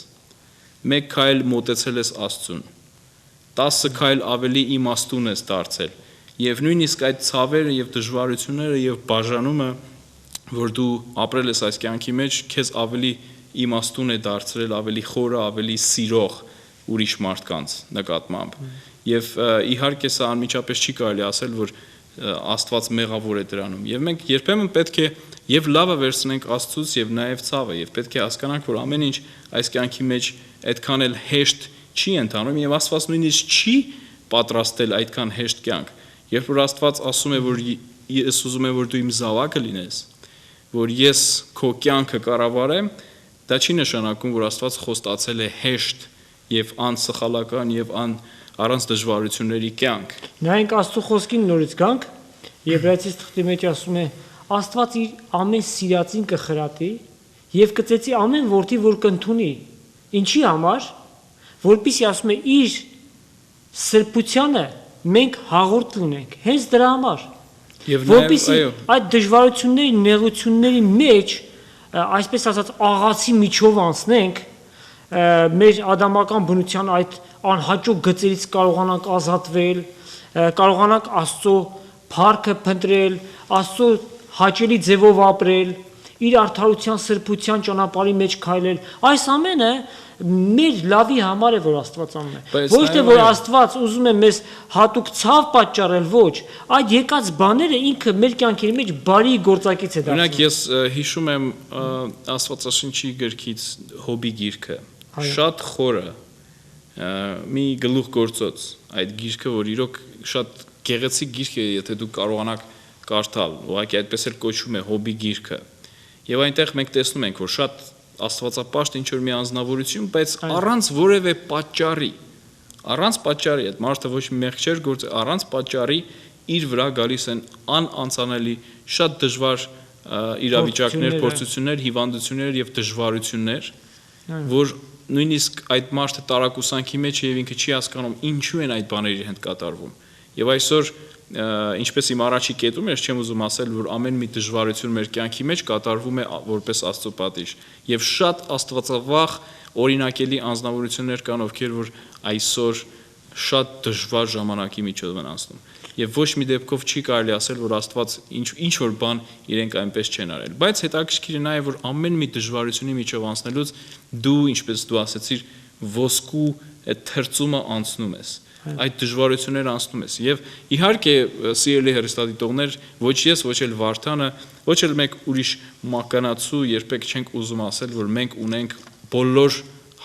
մեկ քայլ մոտեցել ես Աստծուն, 10 քայլ ավելի իմաստուն ես դարձել, եւ նույնիսկ այդ ցավերը եւ դժվարությունները եւ բաժանումը, որ դու ապրել ես այս կյանքի մեջ, քեզ ավելի իմաստուն է դարձրել, ավելի խորը, ավելի սիրող ուրիշ մարդկանց նկատմամբ։ Եվ իհարկե սա անմիջապես չի կարելի ասել, որ Աստված մեղավոր է դրանում։ Եվ մենք երբեմն պետք է եւ լավը վերցնենք Աստծուց եւ նաեւ ցավը, եւ պետք է հասկանանք, որ ամեն ինչ այս կյանքի մեջ այդքան էլ հեշտ չի ընթանում եւ Աստված նույնիսկ չի պատրաստել այդքան հեշտ կյանք։ Երբ որ Աստված ասում է, որ ես ուզում եմ, որ դու իմ զավակը լինես, որ ես քո կյանքը կառավարեմ, դա չի նշանակում, որ Աստված խոստացել է հեշտ եւ անսխալական եւ առանց դժվարությունների կյանք։ Նայենք Աստծո խոսքին նորից գանք, Եբրայեցիս թղթի մեջ ասում է. Աստված իր ամեն սիրածին կխրատի եւ կծեցի ամեն որդի, որ կընդունի։ Ինչի համար, որպեսզի ասում է իր սրբությանը մենք հաղորդ լինենք, հենց դրա համար։ Որպեսզի այդ դժվարությունների, նեղությունների մեջ, այսպես ասած, աղացի միջով անցնենք, մեր ադամական բնության այդ անհաջող գծերից կարողանանք ազատվել, կարողանանք Աստծո փառքը փնտրել, Աստծո հաճելի ձևով ապրել, իր արդարության սրբության ճանապարհի մեջ քայլել։ Այս ամենը մեր լավի համար է, որ Աստված անում է։ Ոչ թե որ Աստված ուզում է մեզ հատուկ ցավ պատճառել, ոչ, այդ եկած բաները ինքը մեր կյանքի մեջ բարի գործակից է դարձնում։ Օրինակ ես հիշում եմ Աստվածաշնչի գրքից Հոբի գիրքը, շատ խորը մի գլուխգործոց այդ գիրքը, որ իրոք շատ գեղեցիկ գիրք է, եթե դուք կարողանաք կարդալ, ուղղակի այդպես էլ կոչվում է Հոբի գիրքը։ Եվ այնտեղ մենք տեսնում ենք, որ շատ աստվածապաշտ ինչ որ մի անձնավորություն, բայց առանց որևէ պատճառի, այդ մարդը ոչ մի մեղք չէր գործել, առանց պատճառի իր վրա գալիս են անանցանելի շատ դժվար իրավիճակներ, փորձություններ, հիվանդություններ եւ դժվարություններ, որ նույնիսկ այդ մարդը տարակուսանքի մեջ է եւ ինքը չի հասկանում ինչու են այդ բաները հետ կատարվում։ Եվ այսօր ինչպես իմ առաջի կետում ես, չեմ ուզում ասել, որ ամեն մի դժվարություն մեր կյանքի մեջ կատարվում է որպես Աստծո պատիժ։ Եվ շատ աստվածավախ օրինակելի անձնավորություններ կան, ովքեր որ այսօր շատ դժվար ժամանակի միջով են անցնում։ Եվ ոչ մի դեպքով չի կարելի ասել, որ Աստված ինչ որ բան իրենք այնպես չեն արել։ Բայց հետաքրքիր է նաև, որ ամեն մի դժվարությունի միջով անցնելուց դու, ինչպես դու ասացիր, ոսկու այդ թրծումը անցնում ես։ Այդ դժվարությունները անցնում ես։ Եվ իհարկե, սիրելի հեռուստադիտողներ, ոչ ես, ոչ էլ Վարդանը, ոչ էլ մեկ ուրիշ մականացու երբեք չենք ուզում ասել, որ մենք ունենք բոլոր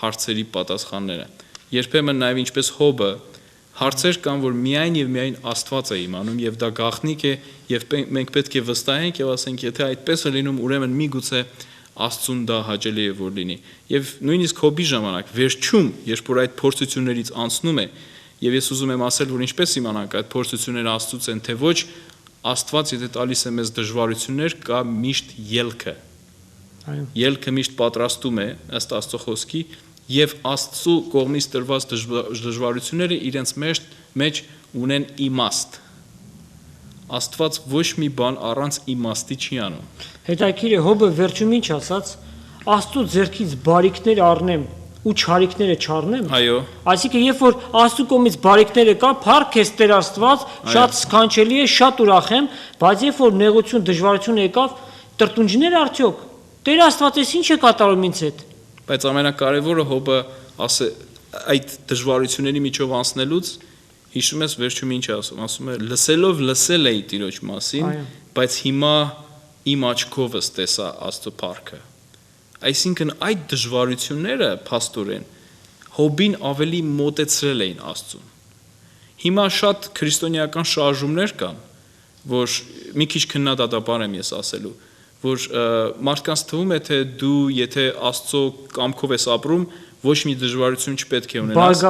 հարցերի պատասխանները։ Երբեմն նաև ինչպես Հոբը, հարցեր կան, որ միայն եւ միայն Աստված է իմանում, եւ դա գաղտնիք է, եւ մենք պետք է վստահենք եւ ասենք, եթե այդպես է լինում, ուրեմն միգուցե Աստծուն դա հաճելի է որ լինի։ Եվ նույնիսկ Հոբի ժամանակ վերջում, երբ որ այդ փորձություններից անցնում է, եւ ես ուզում եմ ասել, որ ինչպես իմանանք այդ փորձությունները Աստծուց են, թե ոչ, Աստված եթե տալիս է մեզ դժվարություններ, կա միշտ ելքը։ Ելքը միշտ պատրաստում է ըստ Աստծո խոսքի, եւ Աստծո կողմից տրված դժվարությունները իրենց մեջ ունեն իմաստ։ Աստված ոչ մի բան առանց իմաստի չի անում։ Հետաքրքիր է, Հոբը վերջում ինչ ասաց. Աստծո ձեռքից բարիքներ առնեմ ու չարիքները չառնեմ։ Այո։ Այսինքն, երբ որ Աստծո կողմից բարիքները կան, փառք ես Տեր Աստված, շատ սքանչելի է, շատ ուրախ եմ, բայց երբ որ նեղություն, դժվարություն եկավ, տրտունջներ արդյոք Տեր Աստված էս ինչ է կատարում ինձ հետ։ Բայց ամենակարևորը Հոբը այդ դժվարությունների միջով անցնելուց հիշում ես վերջում ինչ ասում է լսելով լսել էի Տիրոջ մասին, բայց հիմա իմ աչքովս տեսա Աստծո փառքը։ Այսինքն այդ դժվարությունները փաստորեն Հոբին ավելի մոտեցրել էին Աստծուն։ Հիմա շատ քրիստոնեական շարժումներ կան, որ մի քիչ քննադատաբար եմ ես ասելու, որ մարդկանց թվում է թե դու եթե Աստծո կամքով ես ապրում, ոչ մի դժվարություն չպետք է ունենաս։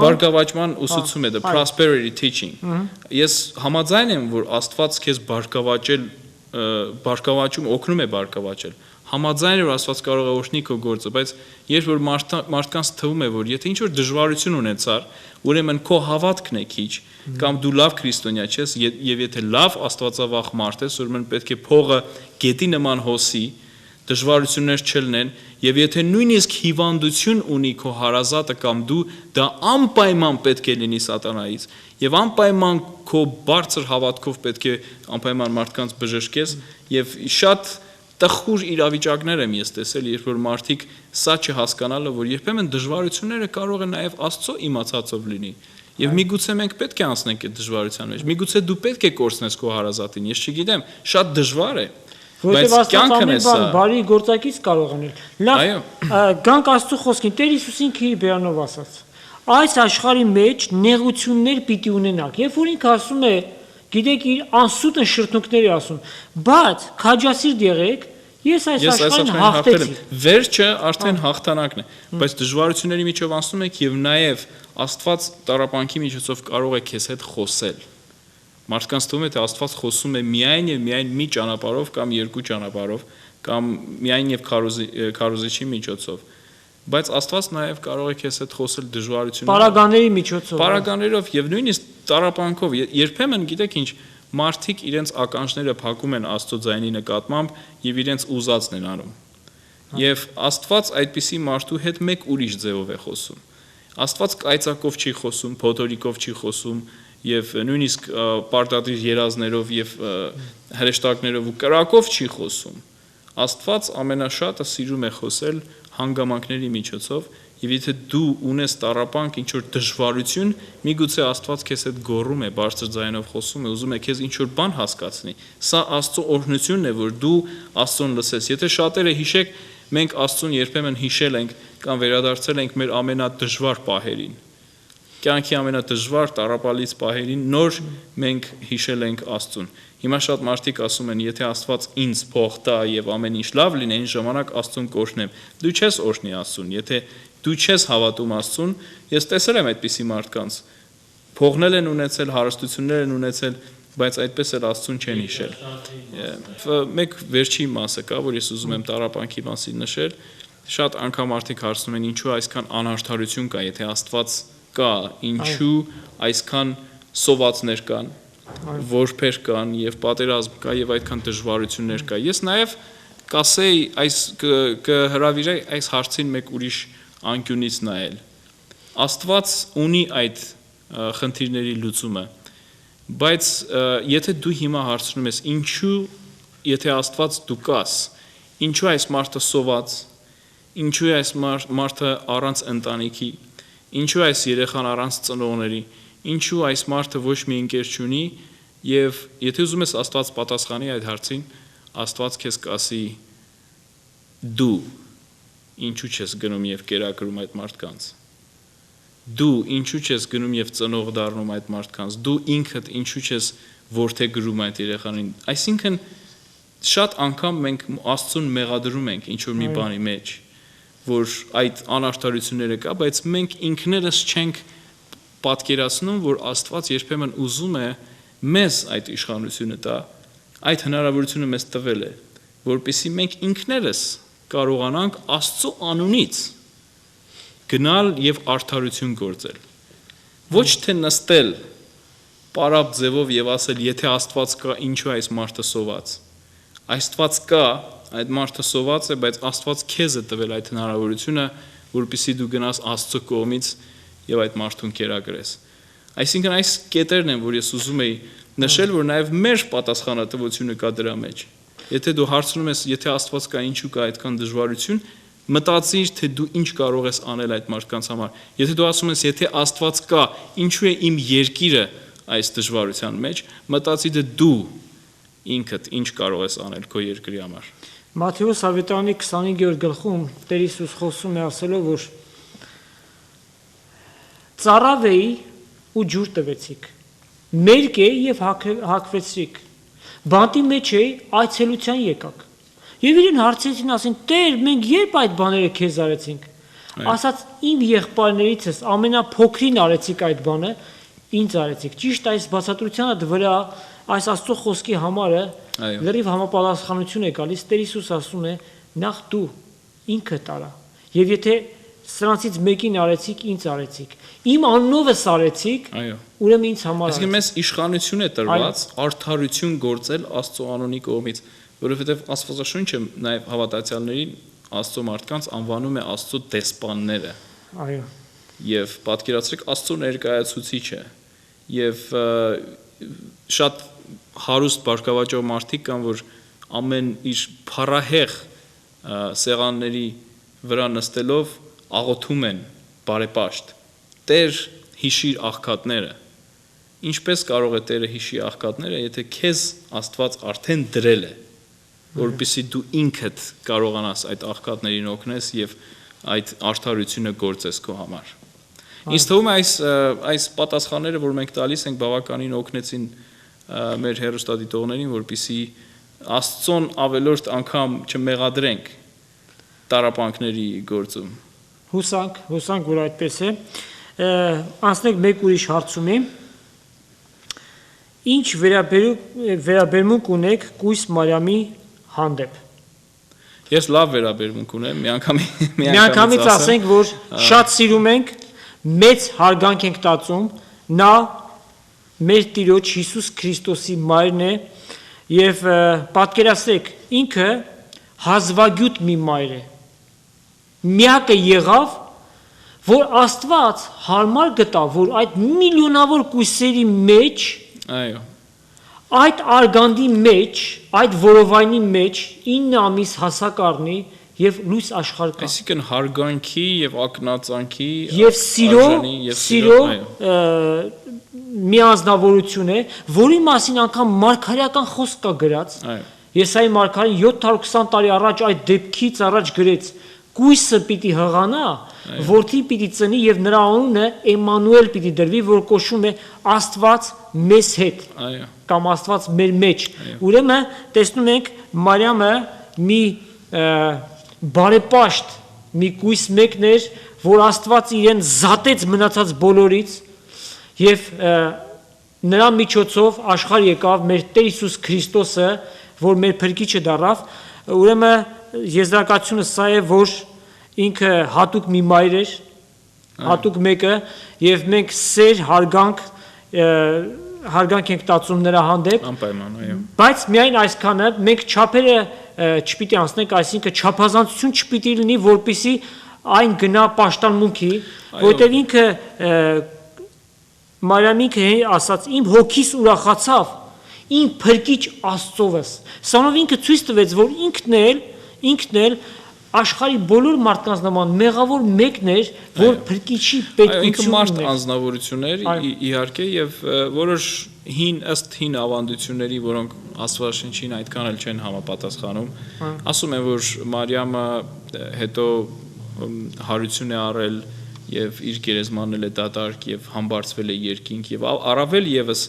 Բարգավաճման ուսուցում է դա prosperity teaching։ Ես համաձայն եմ, որ Աստված քեզ բարգավաճում օգնում է բարգավաճել։ Համաձայն եմ, որ Աստված կարող է օրհնի քո գործը, բայց երբ որ մարդկանց թվում է, որ եթե ինչ-որ դժվարություն ունեցար, ուրեմն քո հավատքն է քիչ, կամ դու լավ քրիստոնյա ես, եւ եթե լավ Աստվածավախ մարդ ես, ուրեմն պետք է փողը գետի նման հոսի, դժվարություններ չլինեն, եւ եթե նույնիսկ հիվանդություն ունի քո հարազատը կամ դու, դա անպայման պետք է լինի սատանայից, եւ անպայման քո բարձր հավատքով պետք է անպայման մարդկանց բժշկես, եւ շատ տխուր իրավիճակներ եմ ես տեսել, երբ որ մարդիկ սա չհասկանալը, որ երբեմն դժվարությունները կարող են նաև Աստծո իմացածով լինի։ Եվ միգուցե մենք պետք է անցնենք այդ դժվարության մեջ։ Միգուցե դու պետք է կորցնես քո հարազատին, ես չգիտեմ, շատ դժվար է։ Որտեւ Աստված ամեն բան բարի գործակից կարող անել։ Լավ, գանք Աստծո խոսքին, Տեր Հիսուսին քիչ բերանով ասաց։ Այս աշխարհի մեջ նեղություններ պիտի ունենաք։ Երբ որ ինքը ասում է, գիտեք, իր անսուտն շրթունքներ է ասում, բայց քաջասիրտ եղեք, ես այս աշխարհին հաղթեցի։ Վերջը արդեն հաղթանակն է, բայց դժվարությունների միջով անցնում եք եւ նաեւ Աստված տառապանքի միջոցով կարող է քեզ հետ խոսել։ Մարդկանց թվում է թե Աստված խոսում է միայն եւ միայն մի ճանապարհով կամ երկու ճանապարհով կամ միայն եւ քարոզիչի միջոցով, բայց Աստված նաեւ կարող է քեզ հետ խոսել դժվարություններով, պարագաների միջոցով, պարագաներով եւ նույնիսկ տառապանքով։ Երբեմն գիտեք ինչ, մարդիկ իրենց ականջները փակում են Աստծո ձայնի նկատմամբ եւ իրենց ուզածն են անում։ Եվ Աստված այդպիսի մարդու հետ մեկ ուրիշ ձևով է խոսում։ Աստված կայծակով չի խոսում, փոթորիկով չի խոսում եւ նույնիսկ պարտադիր երազներով եւ հրեշտակներով ու կրակով չի խոսում։ Աստված ամենաշատը սիրում է խոսել հանգամանքների միջոցով, եւ եթե դու ունես տառապանք, ինչ որ դժվարություն, միգուցե Աստված քեզ հետ գոռում է, բարձր ձայնով խոսում է, ուզում է քեզ ինչ որ բան հասկացնի։ Սա Աստծո օրհնությունն է, որ դու Աստծուն լսես։ Եթե շատերը հիշեք, մենք Աստծուն երբեմն հիշել ենք կամ վերադարձել ենք մեր ամենադժվար պահերին։ Կյանքի ամենադժվար տառապալից պահերին նոր մենք հիշել ենք Աստծուն։ Հիմա շատ մարդիկ ասում են, եթե Աստված ինձ փող տա եւ ամեն ինչ լավ լինի, այն ժամանակ Աստծուն կօրհնեմ։ Դու չես օրհնի Աստծուն, եթե դու չես հավատում Աստծուն, ես տեսել եմ այդպիսի մարդկանց։ Փողնել են ունեցել, հարստություններ են ունեցել, բայց այդպես էլ Աստծուն չեն հիշել։ Մեկ վերջի մասը կա, որ ես ուզում եմ տառապանքի մասին նշել։ Շատ անգամ մարդիկ հարցնում են, ինչու այսքան անարդարություն կա, եթե Աստված կա, ինչու այսքան սովածներ կան, որբեր կան եւ պատերազմ կա եւ այդքան դժվարություններ կա։ Ես նաեւ կասեի կհրավիրեի այս հարցին մեկ ուրիշ անկյունից նայել։ Աստված ունի այդ խնդիրների լուծումը, բայց եթե դու հիմա հարցնում ես ինչու, եթե Աստված դու կաս, ինչու այս մարդը սոված, ինչու է այս մարդը առանց ընտանիքի, ինչու այս երեխան առանց ծնողների, ինչու այս մարդը ոչ մի ընկեր չունի, եւ եթե ուզում ես Աստված պատասխանի այդ հարցին, Աստված քեզ կասի դու ինչու չես գնում եւ կերակրում այդ մարդկանց։ Դու ինչու չես գնում եւ ծնող դառնում այդ մարդկանց։ Դու ինքդ ինչու չես որդեգրում այդ երեխանին։ Այսինքն շատ անգամ մենք Աստծուն մեղադրում ենք ինչ որ մի բանի մեջ, որ այդ անարդարությունները կա, բայց մենք ինքներս չենք պատկերացնում, որ Աստված երբեմն ուզում է մեզ այդ իշխանությունը տա, այդ հնարավորությունը մեզ տվել է, որպեսզի մենք ինքներս կարողանանք Աստծո անունից գնալ եւ արդարություն գործել։ Ոչ թե նստել պարապ ձևով եւ ասել, եթե Աստված կա, ինչու է այս մարդը սոված։ Աստված կա, այդ մարդը սոված է, բայց Աստված քեզ է տվել այդ հնարավորությունը, որպեսզի դու գնաս Աստծո կողմից եւ այդ մարդուն կերակրես։ Այսինքն այս կետերն են, որ ես ուզում եի նշել, որ նաեւ մեր պատասխանատվությունը կա դրա մեջ։ Եթե դու հարցնում ես, եթե Աստված կա, ինչու կա այդքան դժվարություն, մտածիր, թե դու ինչ կարող ես անել այդ մարդկանց համար։ Եթե դու ասում ես, եթե Աստված կա, ինչու է իմ երկիրը այս դժվարության մեջ, մտածի, թե դու ինքդ ինչ կարող ես անել քո երկրի համար։ Մատթեոս ավետարանի 25-րդ գլխում Տեր Հիսուս խոսում է ասելով, որ ծառավեի ու ջուր տվեցիք, մերկ էի և հագվեցրիք, բանտի մեջ էի, այցելության եկաք։ Եվ իրեն հարցրեցին, ասին, Տեր, մենք երբ այդ բաները քեզ արեցինք։ Ասաց, իմ եղբայրներիցս ամենափոքրին արեցիք այդ բանը, ինձ արեցիք։ Ճիշտ այս բացատրությանը վրա այս Աստծո խոսքի համարը լրիվ համապատասխանություն է գալիս։ Տեր Հիսուս ասում է, նախ դու ինքդ արա։ Եվ եթե սրանցից մեկին արեցիք, ինձ արեցիք։ Իմ անունովս արեցիք, ուրեմն ինձ համար։ Այսինքն մեզ իշխանություն է տրված արդարություն գործել Աստծո անունի կողմից, որովհետև Աստվածաշունչը նաև հավատացյալներին Աստծո մարդկանց անվանում է Աստծո դեսպանները։ Այո։ Եվ պատկերացրեք Աստծո ներկայացուցիչը եւ շատ հարուստ բարգավաճող մարդիկ կան, որ ամեն իր փառահեղ սեղանների վրա նստելով աղոթում են բարեպաշտ։ Տեր հիշիր աղքատները։ Ինչպես կարող է Տերը հիշի աղքատները, եթե քեզ Աստված արդեն դրել է, որպեսզի դու ինքդ կարողանաս այդ աղքատներին օգնես եւ այդ արդարությունը գործես քո համար։ Ինձ թվում է այս պատասխանները, որ մենք տալիս ենք, բավականին օգնեցին մեր հեռուստադիտողներին, որպեսզի Աստծոն ավելորդ անգամ չմեղադրենք տառապանքների գործում։ Հուսանք, որ այդպես է։ Անցնենք մեկ ուրիշ հարցումի։ Ինչ վերաբերմունք ունեք Կույս Մարիամի հանդեպ։ Ես լավ վերաբերմունք ունեմ, միանգամից ասենք, որ շատ սիրում ենք, մեծ հարգանք ենք տածում, նա մեր Տիրոջ Հիսուս Քրիստոսի մայրն է եւ պատկերացրեք, ինքը հազվագյուտ մի մայր է։ Միակը եղավ, որ Աստված հարմար գտավ, որ այդ միլիոնավոր կույսերի մեջ, այդ արգանդի մեջ, այդ որովայնի մեջ 9 ամիս հասակ առնի եւ լույս աշխարհ կա։ Այսինքն հարգանքի եւ ակնածանքի եւ սիրո մի անձնավորություն է, որի մասին անգամ մարգարեական խոսք կա գրած։ Եսայի մարգարեն 720 տարի առաջ այդ դեպքից առաջ գրեց. Կույսը պիտի հղանա, որդի պիտի ծնի եւ նրա անունը Էմանուել պիտի դրվի, որ կոչվում է Աստված մեզ հետ, կամ Աստված մեր մեջ։ Ուրեմն տեսնում ենք Մարիամը մի բարեպաշտ մի կույս մեկն էր, որ Աստված իրեն զատեց մնացած բոլորից եւ նրա միջոցով աշխարհ եկավ մեր Տեր Հիսուս Քրիստոսը, որ մեր փրկիչը դառավ։ Ուրեմն եզրակացությունը սա է, որ ինքը հատուկ մի մայր էր, հատուկ մեկը, եւ մենք սեր հարգանք ենք տածում նրա հանդեպ։ Անպայման, այո։ Բայց միայն այսքանը մենք չափերը չպիտի անցնենք, այսինքն չափազանցություն չպիտի լինի, որպեսզի այն գնա պաշտամունքի, որտեղ ինքը Մարիամինքը ասաց, իմ հոգիս ուրախացավ, իմ փրկիչ Աստծովս։ Սրանով ինքը ցույց տվեց, որ ինքն էլ աշխարհի բոլոր մարդկանց նման մեղավոր մեկն էր, որ փրկիչի պետքություն ունի։ Ինքը մարդ անձնավորություն էր, իհարկե, եւ որոշ ըստ հին ավանդությունների, որոնք Աստվածաշնչին այդքան էլ չեն համապատասխանում, ասում են, որ Մարիամը հետո հարություն է առել եւ իր գերեզմանել է դատարկ եւ համբարձվել է երկինք եւ առավել եւս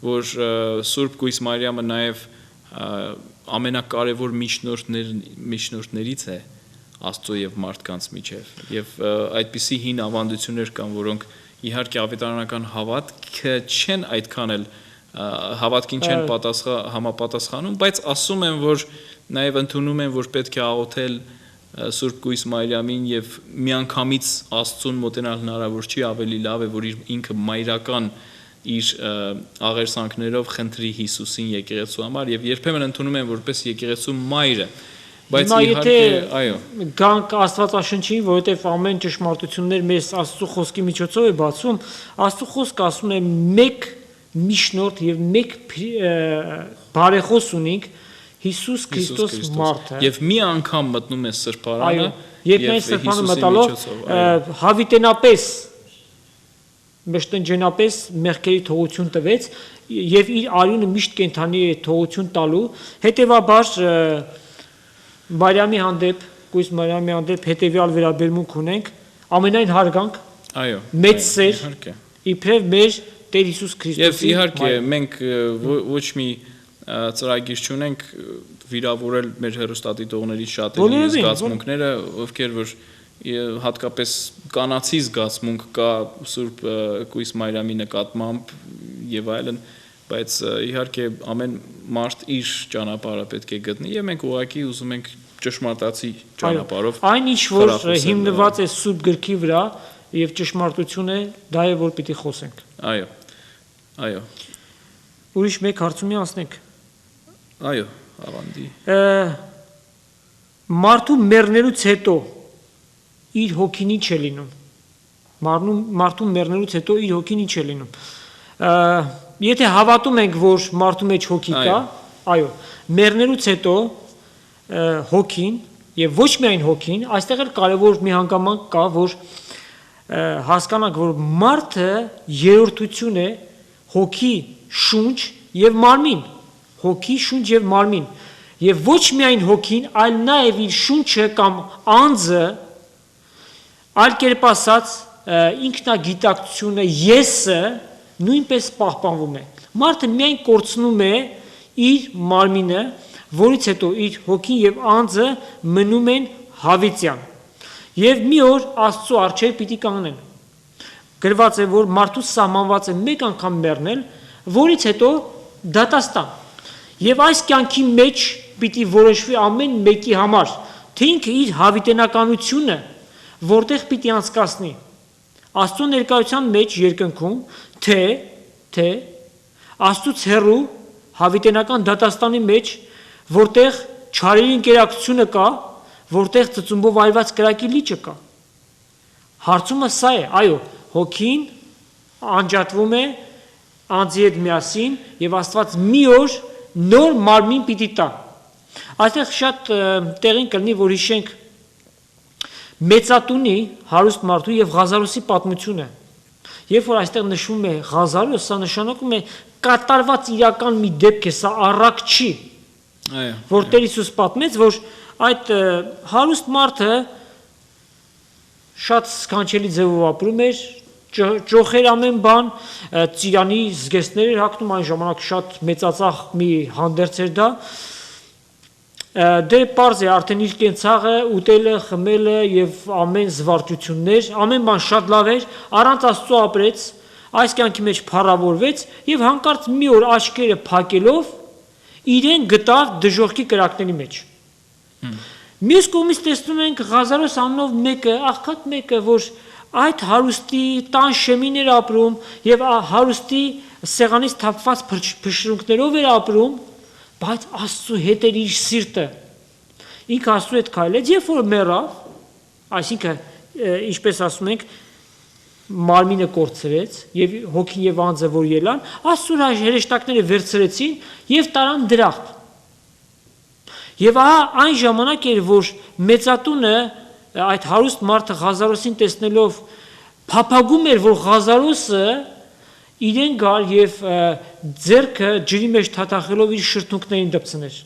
որ Սուրբ Կույս Մարիամը նաեւ ամենակարևոր միջնորդներից է Աստծո եւ մարդկանց միջև եւ այդպիսի հին ավանդություններ կան, որոնք իհարկե ավետարանական հավատքը չեն այդքան էլ հավատքին չեն համապատասխանում, բայց ասում են, որ նաեւ ընդունում են, որ պետք է աղոթել Սուրբ Կույս Մարիամին եւ միանգամից Աստծուն մոտենալ հնարավոր չի, ավելի լավ է, որ ինքը մայրական իր աղերսանքներով խնդրի Հիսուսին եկեղեցու համար եւ երբեմն ընդունում են որպես եկեղեցու մայրը, բայց իհարկե, այո, գանք Աստվածաշնչին, որովհետեւ ամեն ճշմարտություններ մեր Աստծո խոսքի միջոցով է բացում, Աստծո խոսքը ասում է մեկ միջնորդ եւ մեկ բարեխոս ունենք Հիսուս Քրիստոս մարդը եւ մի անգամ մտնում է սրբարանը եւ այն սրբարանը մտալով հավիտենապես մեջտնջենապես մեղքերի թողություն տվեց եւ իր արյունը միշտ կենթանի է թողություն տալու հետեւաբար Մարիամի հանդեպ, Կույս Մարիամի հանդեպ հետևյալ վերաբերմունք ունենք, ամենայն հարգանք, այո, մեծ սեր, իհարկե։ իբրև մեր Տեր Հիսուս Քրիստոսի։ Եվ իհարկե մենք ոչ մի ծրագիր չունենք վիրավորել մեր հերոստատիտողների շատերի զգացմունքները, ովքեր որ հատկապես կանացի զգացմունք կա Սուրբ Կույս Մարիամի նկատմամբ եւ այլն, բայց իհարկե ամեն մարդ իր ճանապարհը պետք է գտնի եւ մենք ուղղակի ուզում ենք ճշմարտացի ճանապարհով այն ինչ որ հիմնված է Սուրբ գրքի վրա եւ ճշմարտություն է, դա է որ պիտի խոսենք։ Այո։ Այո։ Ուրիշ մեկ հարցումի անցնենք։ Այո, ավանդի։ Մարդու մեռնելուց հետո իր հոգին ինչ է լինում։ Մարդու մեռնելուց հետո իր հոգին ինչ է լինում։ Եթե հավատում ենք, որ մարդու մեջ հոգի կա, այո, մեռնելուց հետո հոգին եւ ոչ միայն հոգին, այստեղ էլ կարեւոր մի հանգամանք կա, որ հասկանանք, որ մարդը երրորդություն է հոգի, շունչ եւ մարմին, հոգի, շունչ եւ մարմին, եւ ոչ միայն հոգին, այլ նաեւ իր շունչը կամ անձը, այլ կերպ ասած, ինքնագիտակցությունը, եսը նույնպես պահպանվում է։ Մարդը միայն կորցնում է իր մարմինը, որից հետո իր հոգին եւ անձը մնում են հավիտյան։ Եվ մի օր Աստծո առջև պիտի կանգնեն։ Գրված է, որ մարդու սահմանված է մեկ անգամ մեռնել, որից հետո դատաստան։ Եվ այս կյանքի մեջ պիտի որոշվի ամեն մեկի համար, թե ինքը իր հավիտենականությունը որտեղ պիտի անցկացնի։ Աստծո ներկայության մեջ երկնքում, թե Աստծուց հեռու հավիտենական դատաստանի մեջ, որտեղ չարերի ընկերակցությունը կա, որտեղ ծծումբով այրված կրակի լիճը կա։ Հարցումը սա է, այո, հոգին անջատվում է անձի հետ միասին եւ Աստված մի օր նոր մարմին պիտի տա։ Այստեղ շատ տեղին կլինի, որ հիշենք մեծատունի հարուստ մարդու եւ Ղազարոսի պատմությունը։ Երբ որ այստեղ նշվում է Ղազարոս, սա նշանակում է կատարված իրական մի դեպք է, սա առակ չի։ Այո։ Որ Տեր Հիսուս պատմեց, որ այդ հարուստ մարդը շատ սքանչելի ձևով ապրում էր, ճոխեր ամեն բան, ծիրանի զգեստներ էր հագնում, այն ժամանակ շատ մեծածախ մի հանդերձ էր դա։ Դե պարզ է, արդեն իր կենցաղը, ուտելը, խմելը եւ ամեն զվարճություններ, ամեն բան շատ լավ էր, առանց Աստծո ապրեց, այս կյանքի մեջ փառավորվեց եւ հանկարծ մի օր աչքերը փակելով իրեն գտավ դժոխքի կրակների մեջ։ Մյուս կողմից տեսնում ենք Ղազարոս անունով մեկը, աղքատ մեկը, որ այդ հարուստի տան շեմին էր ապրում եւ հարուստի սեղանից թափված փշրունքներով էր ապրում, բայց Աստծո հետ էր իր սիրտը։ Ինքը Աստծո հետ քայլեց, երբ որ մեռավ, այսինքն ինչպես ասում ենք, մարմինը կորցրեց եւ հոգին եւ անձը որ ելան, Աստծո հրեշտակները վերցրեցին եւ տարան դրախտ։ Եվ ահա այն ժամանակ էր, որ մեծատունը այդ հարուստ մարդը Ղազարոսին տեսնելով փափագում էր, որ Ղազարոսը իրեն գար եւ ձեռքը ջրի մեջ թաթախելով իր շրթունքներին դպցներ։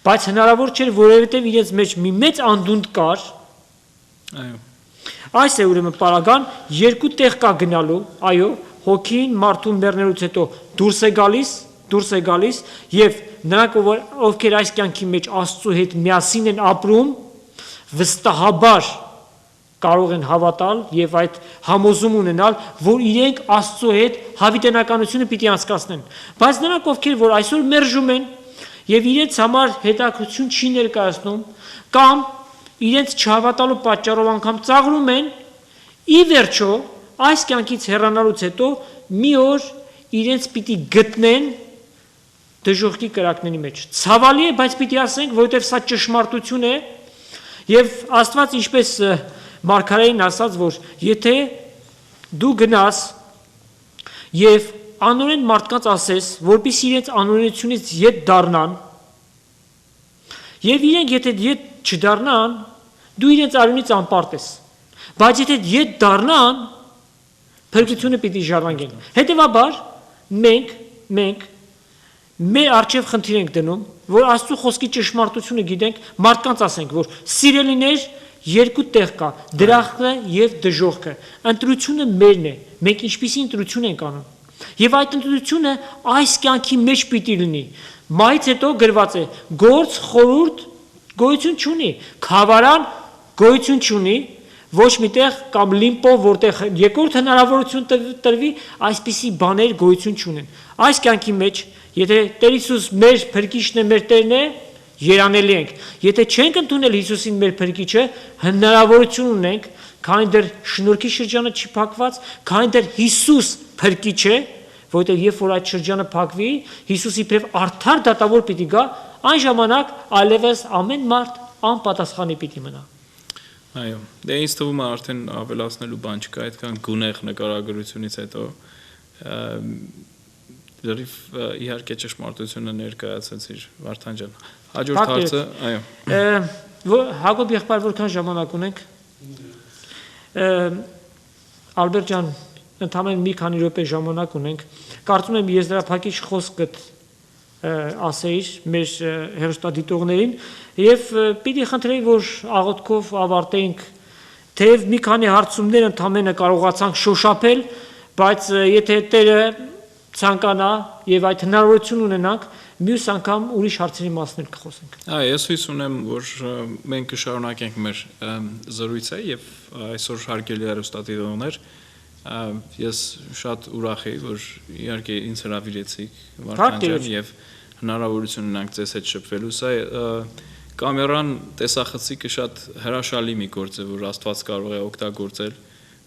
Բայց հնարավոր չէր, որովհետեւ իրենց մեջ մի մեծ անդունդ կար։ Այո։ Այս է ուրեմն պարագան, երկու տեղ կա գնալու, այո, հոգին մարդու մեռնելուց հետո դուրս է գալիս եւ նրանք ովքեր այս կյանքի մեջ Աստծո հետ միասին են ապրում, վստահաբար կարող են հավատալ եւ այդ համոզում ունենալ, որ իրենք Աստծո հետ հավիտենականությունը պիտի անցկացնեն։ Բայց նրանք ովքեր որ այսօր մերժում են եւ իրենց համար հետաքրություն չի ներկայացնում կամ իրենց չհավատալու պատճառով անգամ ծաղրում են, ի վերջո այս կյանքից հեռանալուց հետո մի օր իրենց պիտի գտնեն դժոխքի կրակների մեջ։ Ցավալի է, բայց պիտի ասենք, որովհետև սա ճշմարտություն է եւ Աստված ինչպես Մարգարեին ասաց, որ եթե դու գնաս եւ անօրեն մարդկանց ասես, որպեսզի իրենց անօրենությունից ետ դառնան, եւ իրենք եթե ետ չդառնան, դու իրենց արյունից անպարտ ես, բայց եթե ետ դառնան, փրկությունը պիտի ժառանգեն։ Հետևաբար մենք մեր արջև խնդիր ենք դնում, որ Աստծո խոսքի ճշմարտությունը գիտենք, մարդկանց ասենք, որ սիրելիներ, երկու տեղ կա, դրախտը եւ դժոխքը։ Ընտրությունը մերն է։ Մենք ինչպիսի ընտրություն ենք անում։ Եվ այդ ընտրությունը այս կյանքի մեջ պիտի լինի։ Մայից հետո գրված է. գործ խորուրդ գոյություն չունի, խավարան գոյություն չունի, ոչ միտեղ կամ լիմպո, որտեղ երկրորդ հնարավորություն տրվի, այսպիսի բաներ գոյություն չունեն։ Այս կյանքի մեջ, եթե Տեր Հիսուս մեր փրկիչն է, մեր Տերն է, երանելի ենք։ Եթե չենք ընդունել Հիսուսին մեր փրկիչը, հնարավորություն ունենք, քանի դեռ շնորհքի շրջանը չի փակված, քանի դեռ Հիսուս փրկիչ է, որտեղ երբ որ այդ շրջանը փակվի, Հիսուսի իբրև արդար դատավոր պիտի գա, այն ժամանակ այլևս ամեն մարդ անպատասխանի պիտի մնա։ Այո, դե ինձ թվում է արդեն ավելացնելու բան չկա, այդքան գունեղ նկարագրությունից հետո լրիվ իհարկե ճշմարտությունը ներկայացրեցիր Վարդան ջան։ Հաջորդ հարցը, այո։ Հակոբ եղբայր, որքան ժամանակ ունենք։ Ալբերտ ջան, ընդամենը մի քանի րոպե ժամանակ ունենք։ Կարծում եմ եզրափակիչ խոսքդ ասեիր մեր հեռուստադիտողներին եւ պիտի խնդրեի, որ աղոթքով ավարտենք, թեև մի քանի հարցումներ ընդամենը կարողացանք շոշափել, բայց եթե Տերը ցանկանա եւ այդ հնարավորություն ունենանք, մյուս անգամ ուրիշ հարցերի մասներ կխոսենք։ Ես հույս ունեմ, որ մենք կշարունակենք մեր զրույցը եւ այսօր հարգելի հեռուստադիտողներ, ես շատ ուրախ եմ, որ իհարկե ինձ հրավիրեցիք Վարդան ջան եւ հնարավորություն ունենք ձեզ հետ շփվելու։ Սա կամերան տեսախցիկը շատ հրաշալի մի գործ է, որ Աստված կարող է օգտագործել,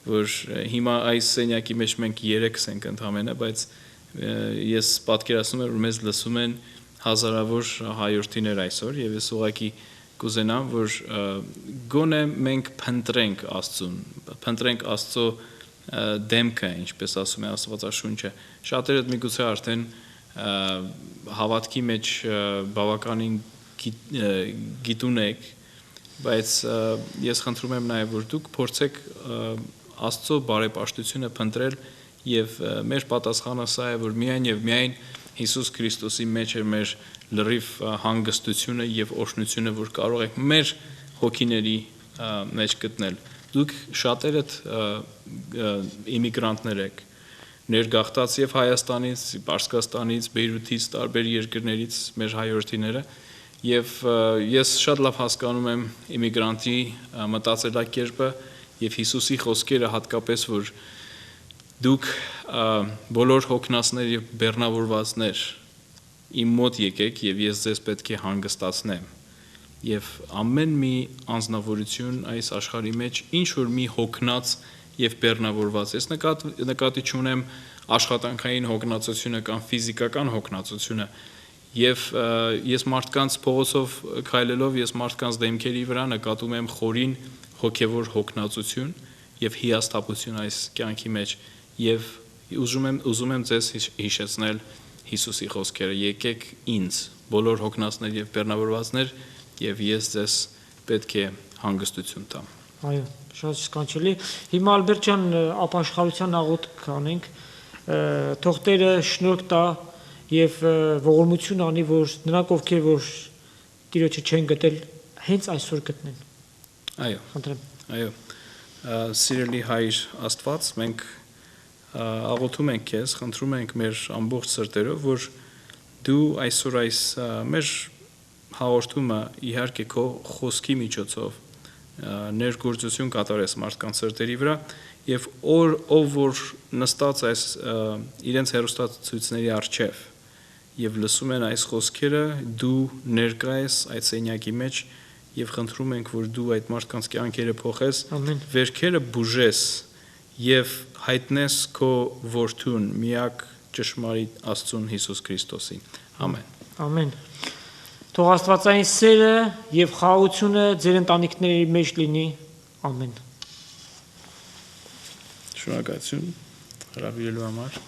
որ հիմա այս սենյակի մեջ մենք 3 ենք ընդհանրապես, բայց ես պատկերացնում եմ, որ մեզ լսում են հազարավոր հայրենիներ այսօր եւ ես ուղղակի կուզենամ, որ գոնե մենք փնտրենք Աստծուն, փնտրենք Աստծո դեմքը, ինչպես ասում է Աստվածաշունչը։ Շատերը միգուցե արդեն հավատքի մեջ բավականին գիտուն եք, բայց ես խնդրում եմ նաև, որ դուք փորձեք Աստծո բարեպաշտությունը փնտրել եւ մեր պատասխանը սա է, որ միայն եւ միայն Հիսուս Քրիստոսի մեջ է մեր լրիվ հանգստությունը եւ օրհնությունը, որ կարող եք մեր հոգիների մեջ գտնել։ Դուք շատերդ իմիգրանտներ եք, ներգաղթած եւ Հայաստանից, Պարսկաստանից, Բեյրութից, տարբեր երկրներից մեր հայրենիները, եւ ես շատ լավ հասկանում եմ իմիգրանտի մտածելակերպը եւ Հիսուսի խոսքերը հատկապես, որ դուք բոլոր հոգնածներ եւ բեռնավորվածներ իմ մոտ եկեք եւ ես ձեզ պետք է հանգստացնեմ եւ ամեն մի անձնավորություն այս աշխարհի մեջ ինչ որ մի հոգնած եւ բեռնավորված ես նկատի չունեմ աշխատանքային հոգնածությունը կամ ֆիզիկական հոգնածությունը եւ ես մարդկանց փողոցով քայլելով ես մարդկանց դեմքերի վրա նկատում եմ խորին հոգեվոր հոգնածություն եւ հիասթափություն այս կյանքի մեջ եւ ուզում եմ ձեզ հիշեցնել Հիսուսի խոսքերը եկեք ինձ բոլոր հոգնածներ եւ բեռնավորվածներ եւ ես ձեզ պետք է հանգստություն տամ։ Այո, շատ սքանչելի։ Հիմա Ալբերտ ջան, ապաշխարության աղոթք կանենք, թող Տերը շնորհք տա եւ ողորմություն անի, որ նրանք ովքեր որ Տիրոջը չեն գտել, հենց այսօր գտնեն։ Այո, խնդրեմ։ Այո, սիրելի Հայր Աստված, մենք աղոթում ենք քեզ, խնդրում ենք մեր ամբողջ սրտերով, որ դու այսօր այս մեր հաղորդումը իհարկե քո խոսքի միջոցով ներգործություն կատարես մարդկանց սրտերի վրա եւ ով որ նստած այս իրենց հեռուստացույցների առջև եւ լսում են այս խոսքերը, դու ներկա ես այդ սենյակի մեջ եւ խնդրում ենք, որ դու այդ մարդկանց կյանքերը փոխես, վերքերը բուժես եւ հայտնես քո որդուն միակ ճշմարիտ Աստծուն Հիսուս Քրիստոսին։ Ամեն։ Ամեն։ Թող Աստվածային սերը եւ խաղաղությունը ձեր ընտանիքների մեջ լինի։ Ամեն։ Շնորհակալություն հրավիրելու համար։